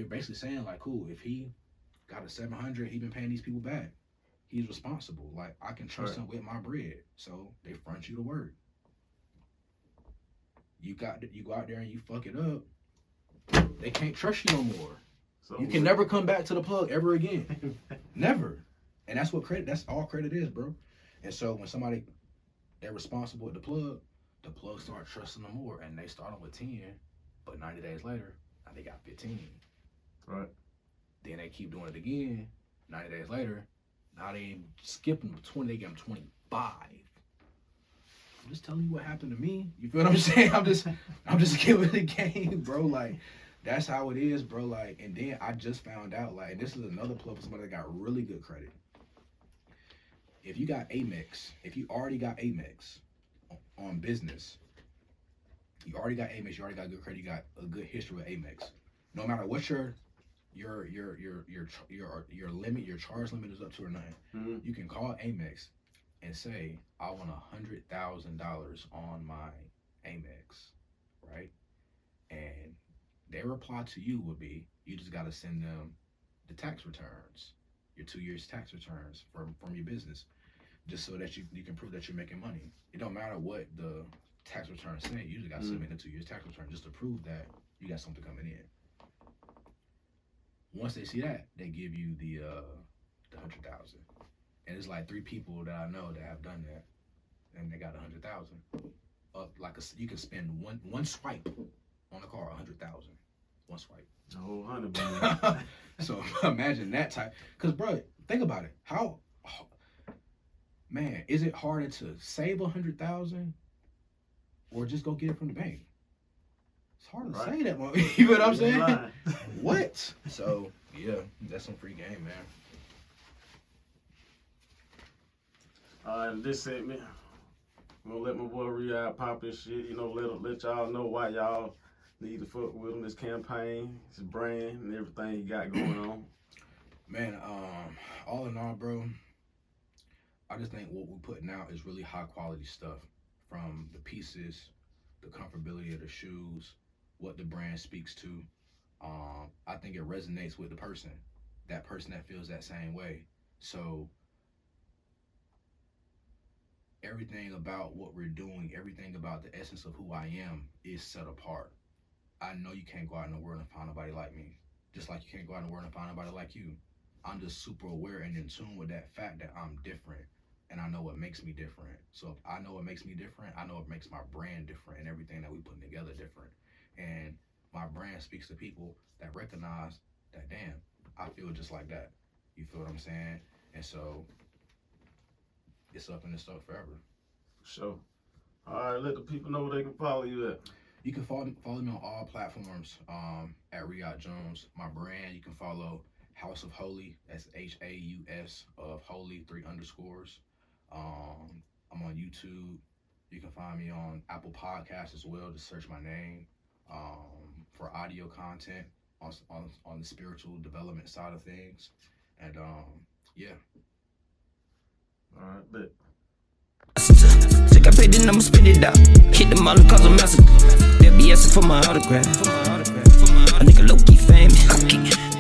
[SPEAKER 1] basically saying like, cool, if he got a 700, he been paying these people back. He's responsible. Like, I can trust him with my bread. So they front you to work. You go out there and you fuck it up, they can't trust you no more. So you can never come back to the plug ever again. Never. And that's all credit is, bro. And so when somebody they're responsible with the plug start trusting them more, and they start them with 10, but 90 days later, now they got 15.
[SPEAKER 3] Right.
[SPEAKER 1] Then they keep doing it again. 90 days later, now they ain't skipping 20, they get them 25. I'm just telling you what happened to me. You feel what I'm saying? I'm just giving the game, bro. Like, that's how it is, bro. Like, and then I just found out, like, and this is another plug for somebody that got really good credit. If you got Amex, if you already got Amex on business, you already got Amex, you already got good credit, you got a good history with Amex. No matter what your limit, your charge limit is up to or nothing, you can call Amex and say, I want $100,000 on my Amex, right? And their reply to you would be, you just got to send them the tax returns, your 2 years tax returns from your business, just so that you can prove that you're making money. It don't matter what the tax returns say, you just got to submit the 2 years tax return just to prove that you got something coming in. Once they see that, they give you the 100,000. And it's like 3 people that I know that have done that, and they got 100,000. You can spend one swipe on the car, 100,000. One swipe.
[SPEAKER 3] The whole 100.
[SPEAKER 1] So imagine that type. Cause bro, think about it. Man, is it harder to save 100,000 or just go get it from the bank? It's hard to say that, man. You know what I'm saying? What? So yeah, that's some free game, man.
[SPEAKER 3] In this segment, I'm gonna let my boy Riyahd pop his shit. You know, let y'all know why y'all need to fuck with him. This campaign, his brand, and everything he got going on.
[SPEAKER 1] Man, all in all, bro, I just think what we're putting out is really high quality stuff. From the pieces, the comfortability of the shoes, what the brand speaks to. I think it resonates with the person that feels that same way. So everything about what we're doing, everything about the essence of who I am is set apart. I know you can't go out in the world and find nobody like me. Just like you can't go out in the world and find nobody like you. I'm just super aware and in tune with that fact that I'm different. And I know what makes me different. So if I know what makes me different, I know what makes my brand different and everything that we put together different. And my brand speaks to people that recognize that, damn, I feel just like that. You feel what I'm saying? And so it's up and it's up forever.
[SPEAKER 3] Sure. All right, let the people know where they can follow you at.
[SPEAKER 1] You can follow me on all platforms at Riyahd Jones. My brand, you can follow House of Holy. That's HAUS of Holy 3 underscores. I'm on YouTube. You can find me on Apple Podcasts as well. Just search my name for audio content on the spiritual development side of things. And yeah.
[SPEAKER 3] All right, bet.
[SPEAKER 2] Take I paid then I'ma spend it out. Hit them all cause I'm massive. They'll be asking for my autograph. A nigga Lokey famous.